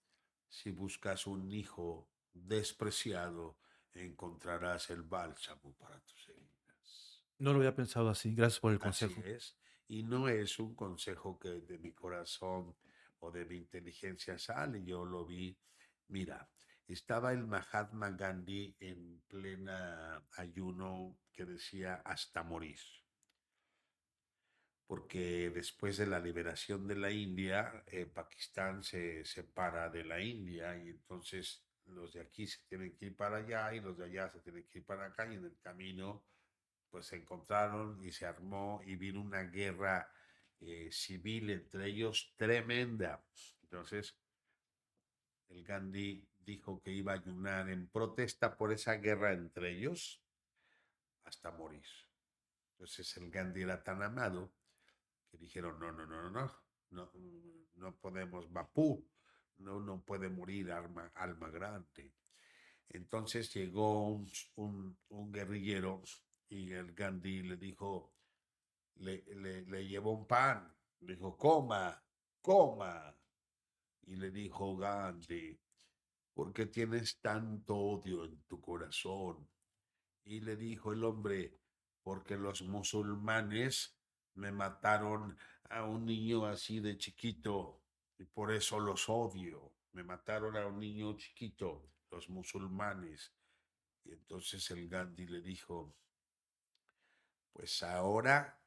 Si buscas un hijo despreciado, encontrarás el bálsamo para tus heridas. No lo había pensado así. Gracias por el Así consejo. es. Y no es un consejo que de mi corazón o de mi inteligencia sale, yo lo vi. Mira, estaba el Mahatma Gandhi en plena ayuno que decía hasta morir, porque después de la liberación de la India, Pakistán se separa de la India y entonces los de aquí se tienen que ir para allá y los de allá se tienen que ir para acá y en el camino pues se encontraron y se armó y vino una guerra civil entre ellos tremenda. Entonces el Gandhi dijo que iba a ayunar en protesta por esa guerra entre ellos hasta morir. Entonces el Gandhi era tan amado que dijeron, no, no, no, no, no, no, no podemos, Bapú, no puede morir alma grande. Entonces llegó un guerrillero y el Gandhi le dijo, le llevó un pan, le dijo, coma, coma. Y le dijo Gandhi, ¿por qué tienes tanto odio en tu corazón? Y le dijo el hombre, porque los musulmanes me mataron a un niño así de chiquito y por eso los odio. Me mataron a un niño chiquito, los musulmanes. Y entonces el Gandhi le dijo, pues ahora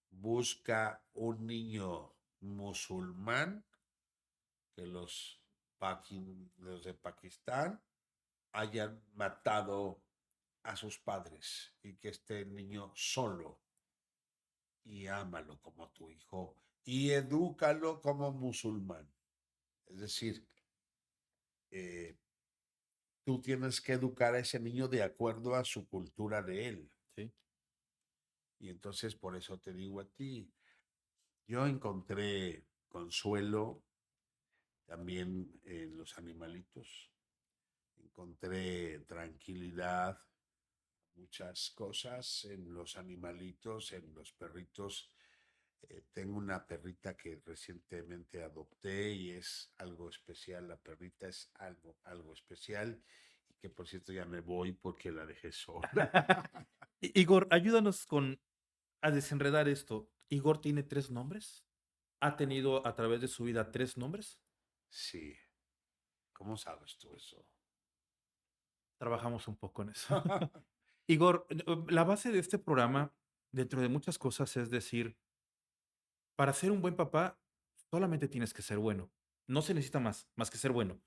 busca un niño musulmán que los de Pakistán hayan matado a sus padres y que esté el niño solo y ámalo como tu hijo y edúcalo como musulmán. Es decir, eh, tú tienes que educar a ese niño de acuerdo a su cultura de él. Sí. Y entonces por eso te digo a ti, yo encontré consuelo también en los animalitos, encontré tranquilidad, muchas cosas en los animalitos, en los perritos. Tengo una perrita que recientemente adopté y es algo especial. La perrita es algo especial y que por cierto ya me voy porque la dejé sola. Igor, ayúdanos a desenredar esto. ¿Igor tiene 3 nombres? ¿Ha tenido a través de su vida 3 nombres? Sí, ¿cómo sabes tú eso? Trabajamos un poco en eso. Igor, la base de este programa, dentro de muchas cosas, es decir, para ser un buen papá, solamente tienes que ser bueno. No se necesita más que ser bueno.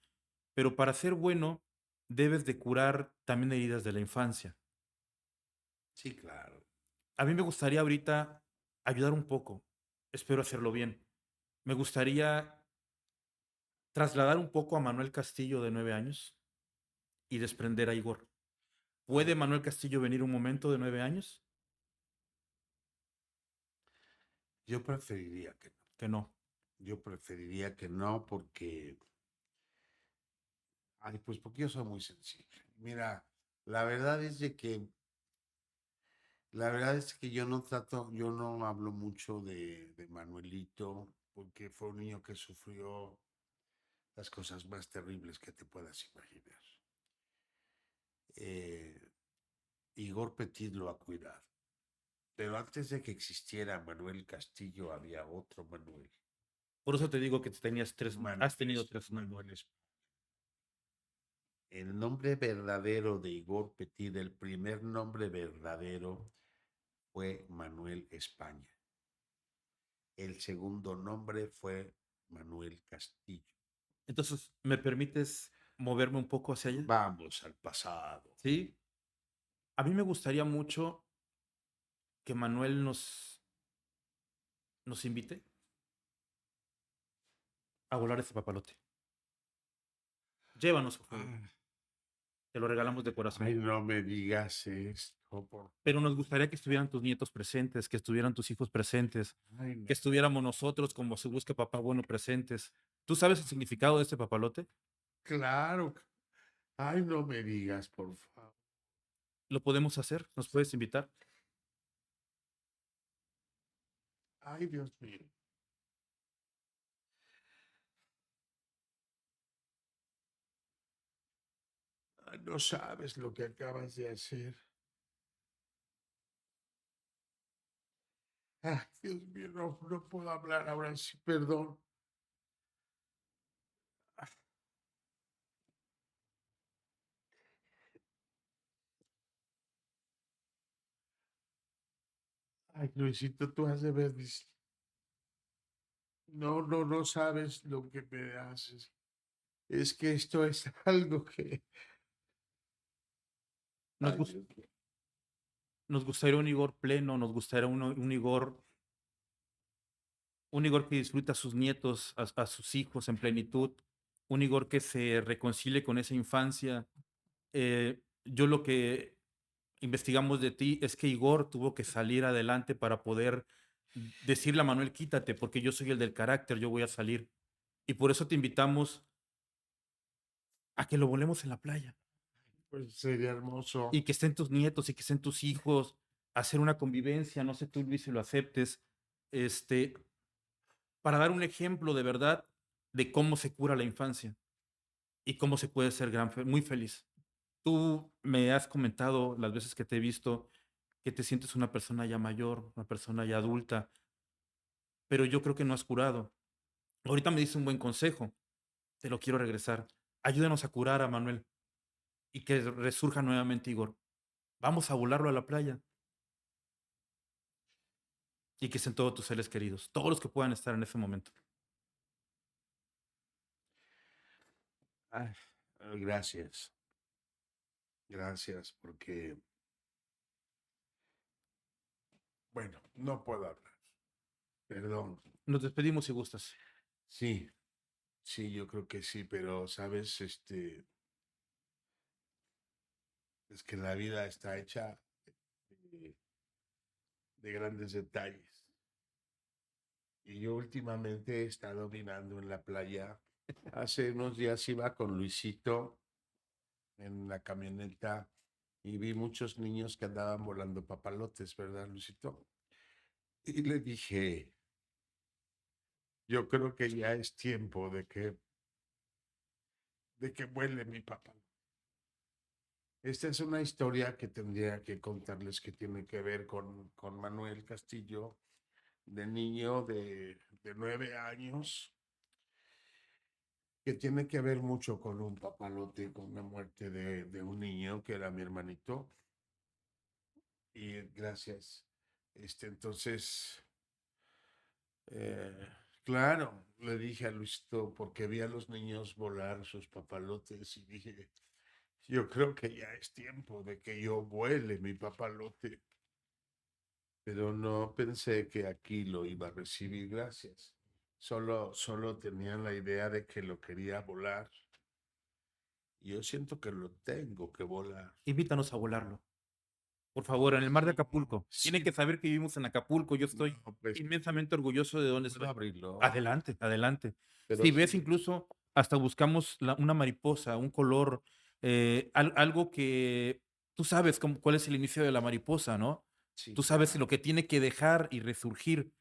Pero para ser bueno, debes de curar también heridas de la infancia. Sí, claro. A mí me gustaría ahorita ayudar un poco. Espero hacerlo bien. Me gustaría trasladar un poco a Manuel Castillo de 9 años y desprender a Igor. ¿Puede Ah, Manuel Castillo venir un momento de 9 años? yo preferiría que no. Que no. Yo preferiría que no porque, ay, pues porque yo soy muy sensible. Mira, la verdad es de que la verdad es que yo no hablo mucho de Manuelito, porque fue un niño que sufrió las cosas más terribles que te puedas imaginar. Eh, Igor Petit lo ha cuidado, pero antes de que existiera Manuel Castillo había otro Manuel, Por eso te digo que has tenido tres Manuel nombres. El nombre verdadero de Igor Petit, el primer nombre verdadero, fue Manuel España. El segundo nombre fue Manuel Castillo. Entonces, ¿me permites moverme un poco hacia allá? Vamos al pasado. Sí. A mí me gustaría mucho que Manuel nos invite a volar ese papalote. Llévanos, por favor. Ah, Te lo regalamos de corazón. ay, no me digas esto. Pero nos gustaría que estuvieran tus nietos presentes, que estuvieran tus hijos presentes, Ay, no. que estuviéramos nosotros como se busca papá bueno presentes. ¿Tú sabes el significado de este papalote? Claro. Ay, no me digas, por favor. ¿Lo podemos hacer? ¿Nos puedes invitar? Ay, Dios mío. Ay, no sabes lo que acabas de hacer. Ay, Dios mío, no puedo hablar ahora sí, perdón. Ay, Luisito, tú has de ver no sabes lo que me haces. Es que esto es algo que, Nos, ay, gus- Dios mío. nos gustaría un Igor pleno, nos gustaría un Igor que disfruta a sus nietos, a sus hijos en plenitud, un Igor que se reconcilie con esa infancia. Yo lo que investigamos de ti es que Igor tuvo que salir adelante para poder decirle a Manuel, quítate, porque yo soy el del carácter, yo voy a salir. Y por eso te invitamos a que lo volemos en la playa Pues sería hermoso. y que estén tus nietos y que estén tus hijos, hacer una convivencia, no sé tú, Luis, si lo aceptes, este, para dar un ejemplo de verdad de cómo se cura la infancia y cómo se puede ser muy feliz. Tú me has comentado las veces que te he visto que te sientes una persona ya mayor, una persona ya adulta, pero yo creo que no has curado. Ahorita me dice un buen consejo, te lo quiero regresar. Ayúdanos a curar a Manuel y que resurja nuevamente Igor. Vamos a volarlo a la playa y que estén todos tus seres queridos, todos los que puedan estar en ese momento. Ay, gracias, gracias, porque, bueno, no puedo hablar. Perdón. Nos despedimos si gustas. Sí, sí, yo creo que sí, pero sabes, es que la vida está hecha de, de grandes detalles. Y yo últimamente he estado mirando en la playa. Hace unos días iba con Luisito en la camioneta y vi muchos niños que andaban volando papalotes, ¿verdad, Luisito? Y le dije, yo creo que ya es tiempo de que vuele mi papá. Esta es una historia que tendría que contarles que tiene que ver con Manuel Castillo, de niño de 9 años, que tiene que ver mucho con un papalote, con la muerte de un niño que era mi hermanito. Y gracias. Entonces, claro, le dije a Luisito, porque vi a los niños volar sus papalotes y dije, yo creo que ya es tiempo de que yo vuele mi papalote, pero no pensé que aquí lo iba a recibir, gracias. Solo tenían la idea de que lo quería volar. Yo siento que lo tengo que volar. Invítanos a volarlo. Por favor, en el mar de Sí, Acapulco. Tienen sí, que saber que vivimos en Acapulco. Yo estoy no, pues inmensamente orgulloso de donde puedo soy. abrirlo, Adelante, adelante. pero Si ves, sí, incluso hasta buscamos una mariposa, un color, algo que tú sabes cuál es el inicio de la mariposa, ¿no? sí, Tú sabes lo que tiene que dejar y resurgir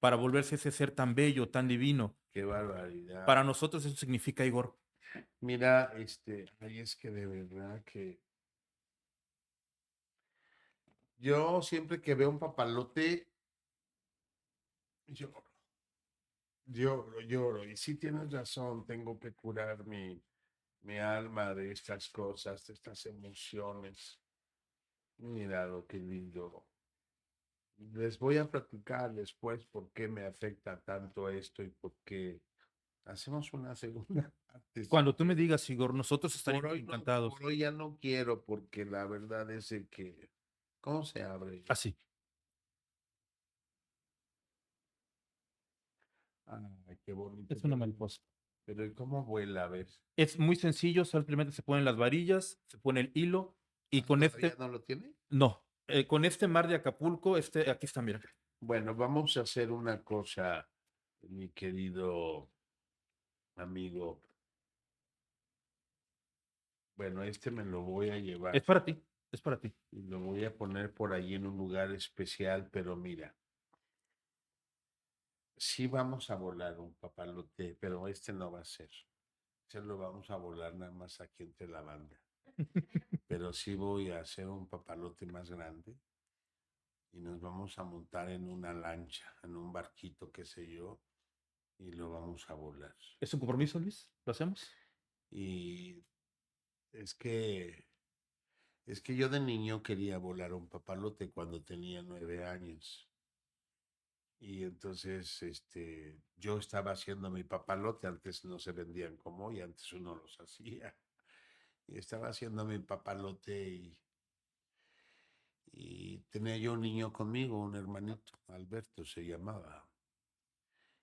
para volverse ese ser tan bello, tan divino. qué barbaridad. Para nosotros eso significa Igor. Mira, ahí es que de verdad que yo siempre que veo un papalote, lloro, lloro, lloro. Y sí tienes razón, tengo que curar mi alma de estas cosas, de estas emociones. Mira lo que lindo. Les voy a platicar después por qué me afecta tanto esto y por qué hacemos una segunda parte si Cuando tú me quieres. digas, Igor, nosotros Por estaríamos hoy no, por encantados. hoy ya no quiero porque la verdad es de que, ¿cómo se abre? Así, Ay, qué bonito, es una mariposa. pero ¿y cómo vuela? A ver. Es muy sencillo, simplemente se ponen las varillas, se pone el hilo y Ah, con ¿todavía este, no lo tiene? no, con este mar de Acapulco, aquí está, mira. Bueno, vamos a hacer una cosa, mi querido amigo. Bueno, me lo voy a llevar Es para ti, es para ti. y lo voy a poner por ahí en un lugar especial, pero mira, sí vamos a volar un papalote, pero no va a ser. Lo vamos a volar nada más aquí entre la banda. Pero sí voy a hacer un papalote más grande y nos vamos a montar en una lancha, en un barquito, qué sé yo, y lo vamos a volar. ¿Es un compromiso, Luis? ¿Lo hacemos? Y es que, es que yo de niño quería volar un papalote cuando tenía 9 años. Y entonces, yo estaba haciendo mi papalote, antes no se vendían como hoy, antes uno los hacía. Y estaba haciendo mi papalote y tenía yo un niño conmigo, un hermanito, Alberto se llamaba.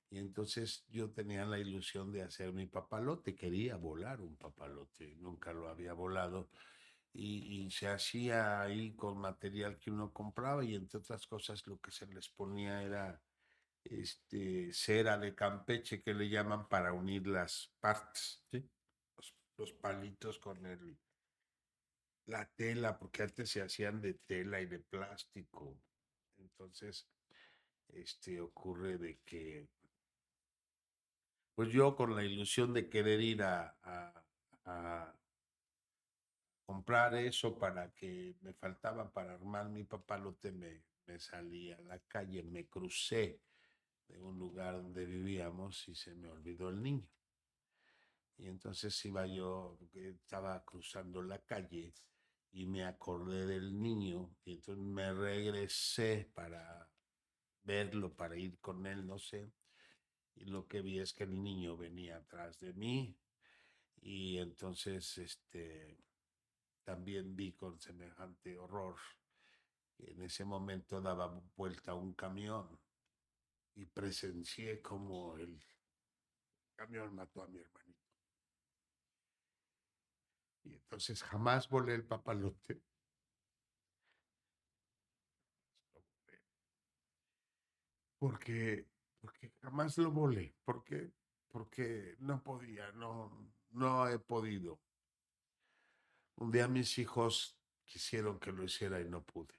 Y entonces yo tenía la ilusión de hacer mi papalote, quería volar un papalote, nunca lo había volado. Y se hacía ahí con material que uno compraba y entre otras cosas lo que se les ponía era cera de Campeche que le llaman para unir las partes, Sí. los palitos con la tela, porque antes se hacían de tela y de plástico. Entonces, ocurre de que, pues yo con la ilusión de querer ir a comprar eso para que me faltaba para armar mi papalote, me salí a la calle, me crucé de un lugar donde vivíamos y se me olvidó el niño. Y entonces iba yo, estaba cruzando la calle y me acordé del niño y entonces me regresé para verlo, para ir con él, no sé. Y lo que vi es que el niño venía atrás de mí y entonces también vi con semejante horror que en ese momento daba vuelta un camión y presencié como el camión mató a mi hermanito. Y entonces jamás volé el papalote. Porque, porque jamás lo volé. Porque no podía, no he podido. Un día mis hijos quisieron que lo hiciera y no pude.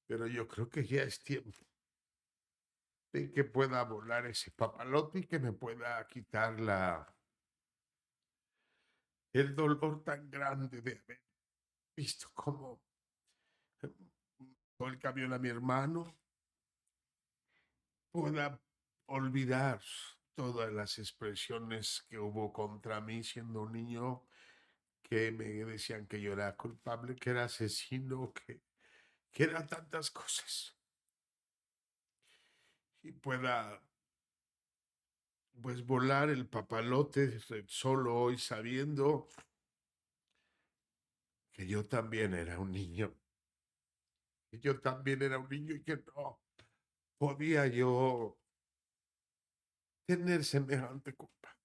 Pero yo creo que ya es tiempo de que pueda volar ese papalote y que me pueda quitar el dolor tan grande de haber visto cómo el camión a mi hermano, pueda olvidar todas las expresiones que hubo contra mí siendo un niño, que me decían que yo era culpable, que era asesino, que era tantas cosas. Y pueda pues volar el papalote solo hoy sabiendo que yo también era un niño, que yo también era un niño y que no podía yo tener semejante culpa.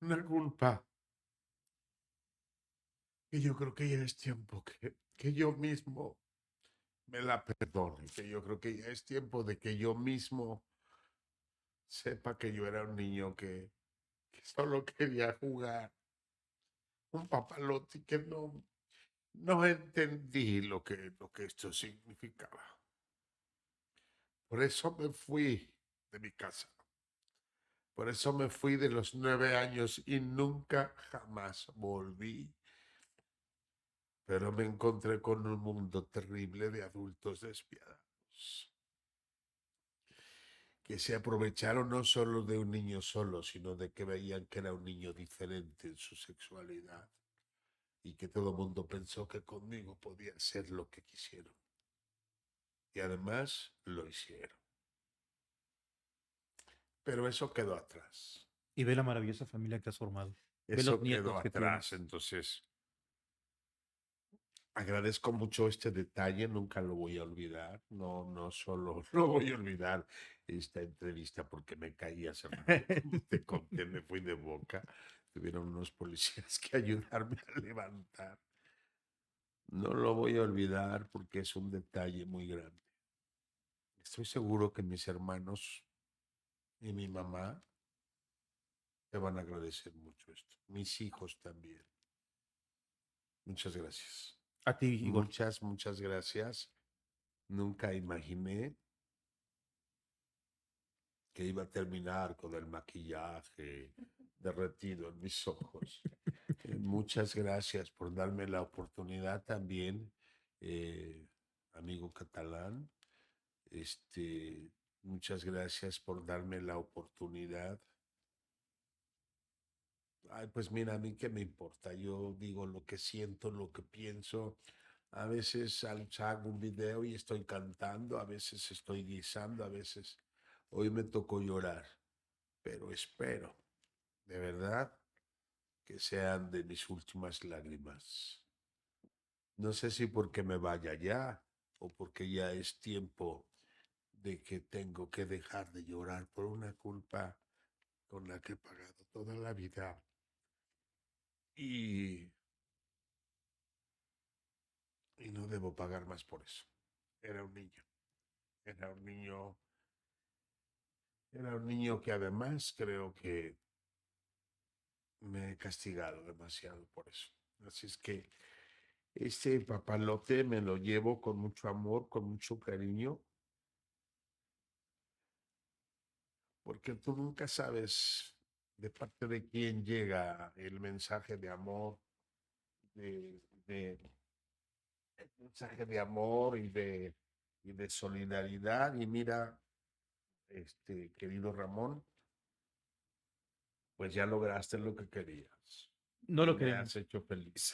Una culpa que yo creo que ya es tiempo que yo mismo me la perdone, que yo creo que ya es tiempo de que yo mismo sepa que yo era un niño que solo quería jugar un papalote y que no entendí lo que esto significaba. Por eso me fui de mi casa. Por eso me fui de los 9 años y nunca jamás volví. Pero me encontré con un mundo terrible de adultos despiadados que se aprovecharon no solo de un niño solo, sino de que veían que era un niño diferente en su sexualidad y que todo el mundo pensó que conmigo podía hacer lo que quisieron. Y además lo hicieron. Pero eso quedó atrás. Y ve la maravillosa familia que has formado. Ve los Eso quedó nietos que tienes. atrás. Entonces, agradezco mucho este detalle, nunca lo voy a olvidar. No, no solo no voy a olvidar esta entrevista porque me caí hace rato, como te conté, me fui de boca. Tuvieron unos policías que ayudarme a levantar. No lo voy a olvidar porque es un detalle muy grande. Estoy seguro que mis hermanos y mi mamá te van a agradecer mucho esto. Mis hijos también. Muchas gracias. A ti, Igor. Muchas gracias. Nunca imaginé que iba a terminar con el maquillaje derretido en mis ojos. Muchas gracias por darme la oportunidad también, eh, amigo catalán. Muchas gracias por darme la oportunidad. Ay, pues mira, a mí qué me importa. Yo digo lo que siento, lo que pienso. A veces hago un video y estoy cantando, a veces estoy guisando, a veces hoy me tocó llorar, pero espero, de verdad, que sean de mis últimas lágrimas. No sé si porque me vaya ya o porque ya es tiempo de que tengo que dejar de llorar por una culpa con la que he pagado toda la vida. Y, y no debo pagar más por eso. Era un niño, era un niño, era un niño que además creo que me he castigado demasiado por eso. Así es que este papalote me lo llevo con mucho amor, con mucho cariño, porque tú nunca sabes de parte de quién llega el mensaje de amor, de el mensaje de amor y de solidaridad. Y mira, querido Ramón, pues ya lograste lo que querías No y lo me queremos. has hecho feliz.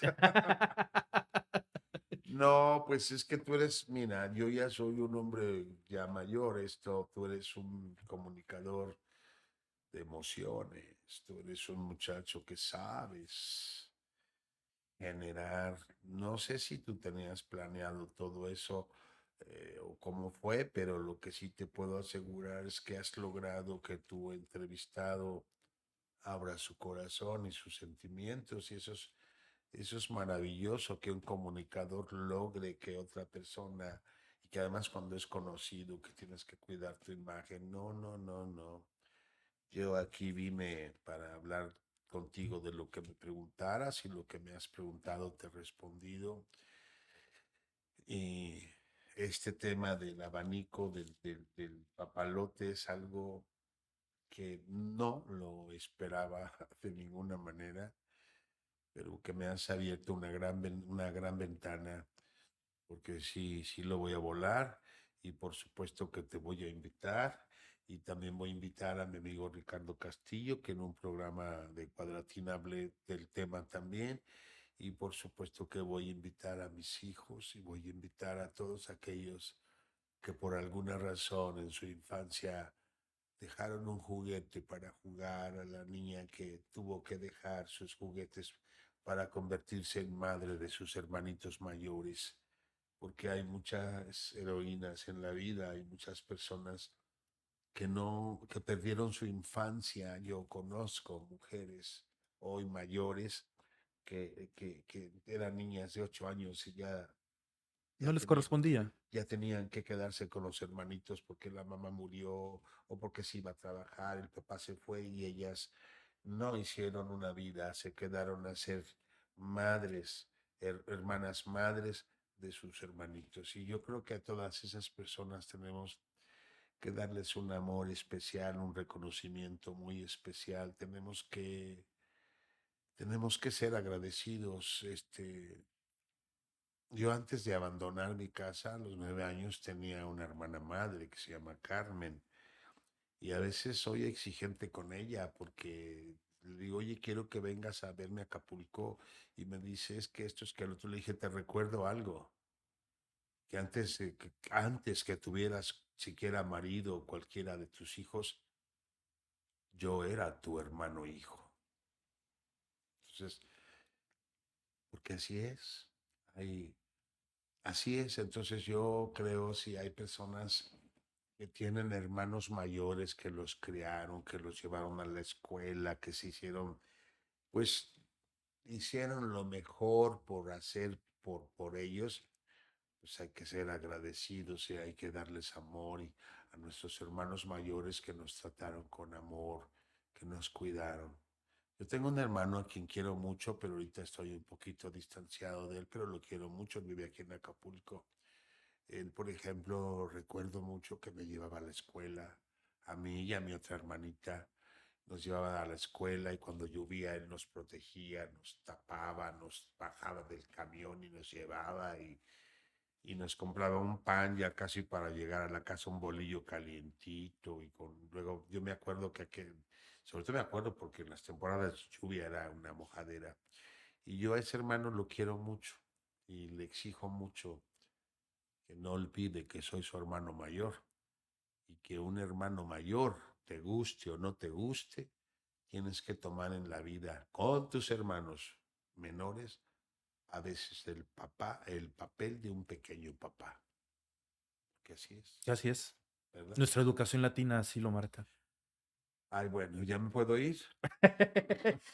No, pues es que tú eres, mira, yo ya soy un hombre ya mayor, tú eres un comunicador de emociones, tú eres un muchacho que sabes generar, no sé si tú tenías planeado todo eso o cómo fue, pero lo que sí te puedo asegurar es que has logrado que tu entrevistado abra su corazón y sus sentimientos y eso es maravilloso que un comunicador logre que otra persona y que además cuando es conocido que tienes que cuidar tu imagen. No, no, no, no. Yo aquí vine para hablar contigo de lo que me preguntaras y lo que me has preguntado te he respondido. Y este tema del abanico, del papalote es algo que no lo esperaba de ninguna manera, pero que me has abierto una gran ventana, porque sí, sí lo voy a volar y por supuesto que te voy a invitar y también voy a invitar a mi amigo Ricardo Castillo, que en un programa de Cuadratina hable del tema también y por supuesto que voy a invitar a mis hijos y voy a invitar a todos aquellos que por alguna razón en su infancia dejaron un juguete para jugar, a la niña que tuvo que dejar sus juguetes para convertirse en madre de sus hermanitos mayores, porque hay muchas heroínas en la vida, hay muchas personas que no, que perdieron su infancia. Yo conozco mujeres hoy mayores que eran niñas de 8 años y ya No les tenían correspondía. ya tenían que quedarse con los hermanitos porque la mamá murió o porque se iba a trabajar, el papá se fue y ellas no hicieron una vida, se quedaron a ser madres, hermanas madres de sus hermanitos. Y yo creo que a todas esas personas tenemos que darles un amor especial, un reconocimiento muy especial. Tenemos que ser agradecidos. Yo antes de abandonar mi casa a los 9 años tenía una hermana madre que se llama Carmen y a veces soy exigente con ella porque le digo, oye, quiero que vengas a verme a Acapulco y me dice, es que esto es que el otro le dije, te recuerdo algo, que antes que tuvieras siquiera marido o cualquiera de tus hijos, yo era tu hermano hijo. Entonces, porque así es, hay, así es, entonces yo creo si hay personas que tienen hermanos mayores que los criaron, que los llevaron a la escuela, que se hicieron, pues hicieron lo mejor por hacer por ellos, pues hay que ser agradecidos y hay que darles amor y a nuestros hermanos mayores que nos trataron con amor, que nos cuidaron. Yo tengo un hermano a quien quiero mucho, pero ahorita estoy un poquito distanciado de él, pero lo quiero mucho, vive aquí en Acapulco. Él, por ejemplo, recuerdo mucho que me llevaba a la escuela, a mí y a mi otra hermanita, nos llevaba a la escuela y cuando llovía él nos protegía, nos tapaba, nos bajaba del camión y nos llevaba y nos compraba un pan ya casi para llegar a la casa, un bolillo calientito y luego yo me acuerdo sobre todo me acuerdo porque en las temporadas de lluvia era una mojadera y yo a ese hermano lo quiero mucho y le exijo mucho que no olvide que soy su hermano mayor y que un hermano mayor, te guste o no te guste, tienes que tomar en la vida con tus hermanos menores a veces el papel de un pequeño papá, que así es, Así es. ¿verdad? Nuestra educación latina así lo marca. Ay, bueno, ¿ya me puedo ir?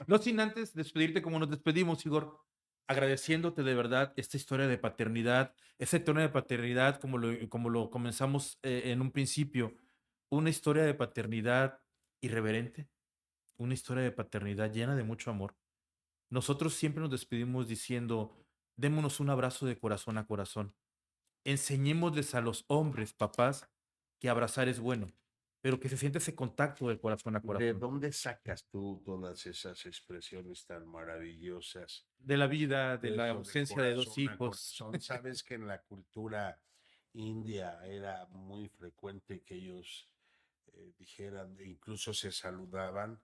No sin antes despedirte como nos despedimos, Igor, agradeciéndote de verdad esta historia de paternidad, esa historia de paternidad como lo comenzamos en un principio, una historia de paternidad irreverente, una historia de paternidad llena de mucho amor. Nosotros siempre nos despedimos diciendo, démonos un abrazo de corazón a corazón. Enseñémosles a los hombres, papás, que abrazar es bueno, pero que se siente ese contacto de corazón a ¿De corazón. dónde sacas tú todas esas expresiones tan maravillosas? De la vida, de De la eso de ausencia de dos corazón a hijos. corazón. Sabes que en la cultura india era muy frecuente que ellos dijeran, incluso se saludaban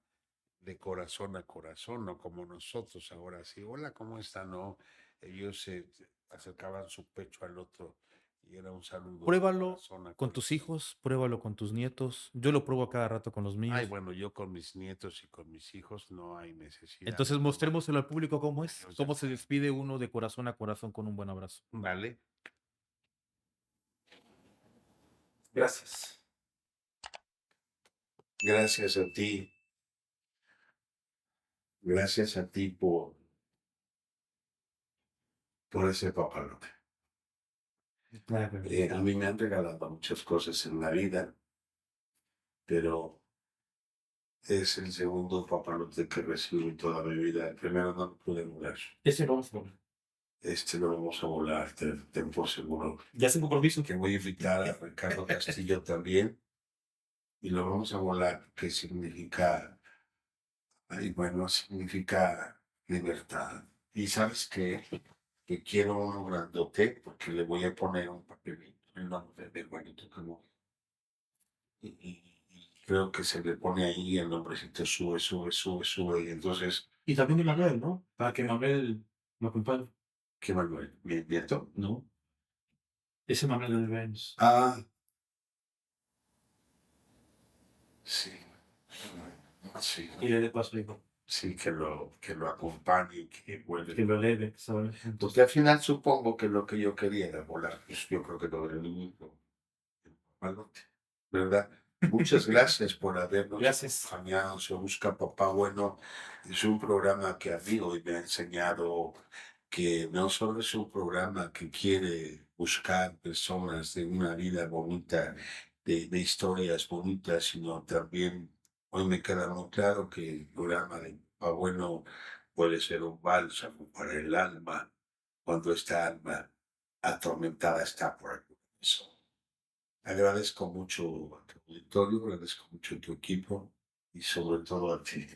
de corazón a corazón, no como nosotros ahora sí. Hola, ¿cómo está? No, ellos se acercaban su pecho al otro y era un saludo de Pruébalo corazón a con tus corazón. hijos, pruébalo con tus nietos. Yo lo pruebo a cada rato con los Ay, míos. bueno, yo con mis nietos y con mis hijos no hay necesidad de Entonces tomar. mostrémoselo al público cómo es, Ellos ya cómo se saben. despide uno de corazón a corazón con un buen abrazo. Vale. Gracias. Gracias a ti. Gracias a ti por ese papalote. A mí me han regalado muchas cosas en la vida, pero es el segundo papalote que recibo en toda mi vida. El primero no lo pude volar. Ese no, Este lo vamos a volar, te por seguro. ya se compromiso. Que voy a invitar a Ricardo Castillo también y lo vamos a volar, que significa, ay, bueno, significa libertad. Y sabes qué? Que quiero uno grandote porque le voy a poner un papelito, el nombre de Juanito como y creo que se le pone ahí el nombrecito sube, sube, sube, sube. Y entonces, Y también de Manuel, ¿no? Para que Manuel me acompañe. ¿qué Manuel? ¿Mi nieto? No, ese Manuel de Venus. Ah, sí. Sí, Y le dé paso, hijo. sí, que lo acompañe, que vuelve. Que lo eleve, ¿sabes? Porque al final supongo que lo que yo quería era volar. Pues yo creo que todo el mundo. ¿Verdad? Muchas gracias por habernos Gracias. acompañado. Se busca Papá Bueno. Es un programa que a mí hoy me ha enseñado que no solo es un programa que quiere buscar personas de una vida bonita, de historias bonitas, sino también hoy me queda muy claro que el programa de Papá Bueno puede ser un bálsamo para el alma cuando esta alma atormentada está por eso. Agradezco mucho a tu auditorio, agradezco mucho a tu equipo y sobre todo a ti.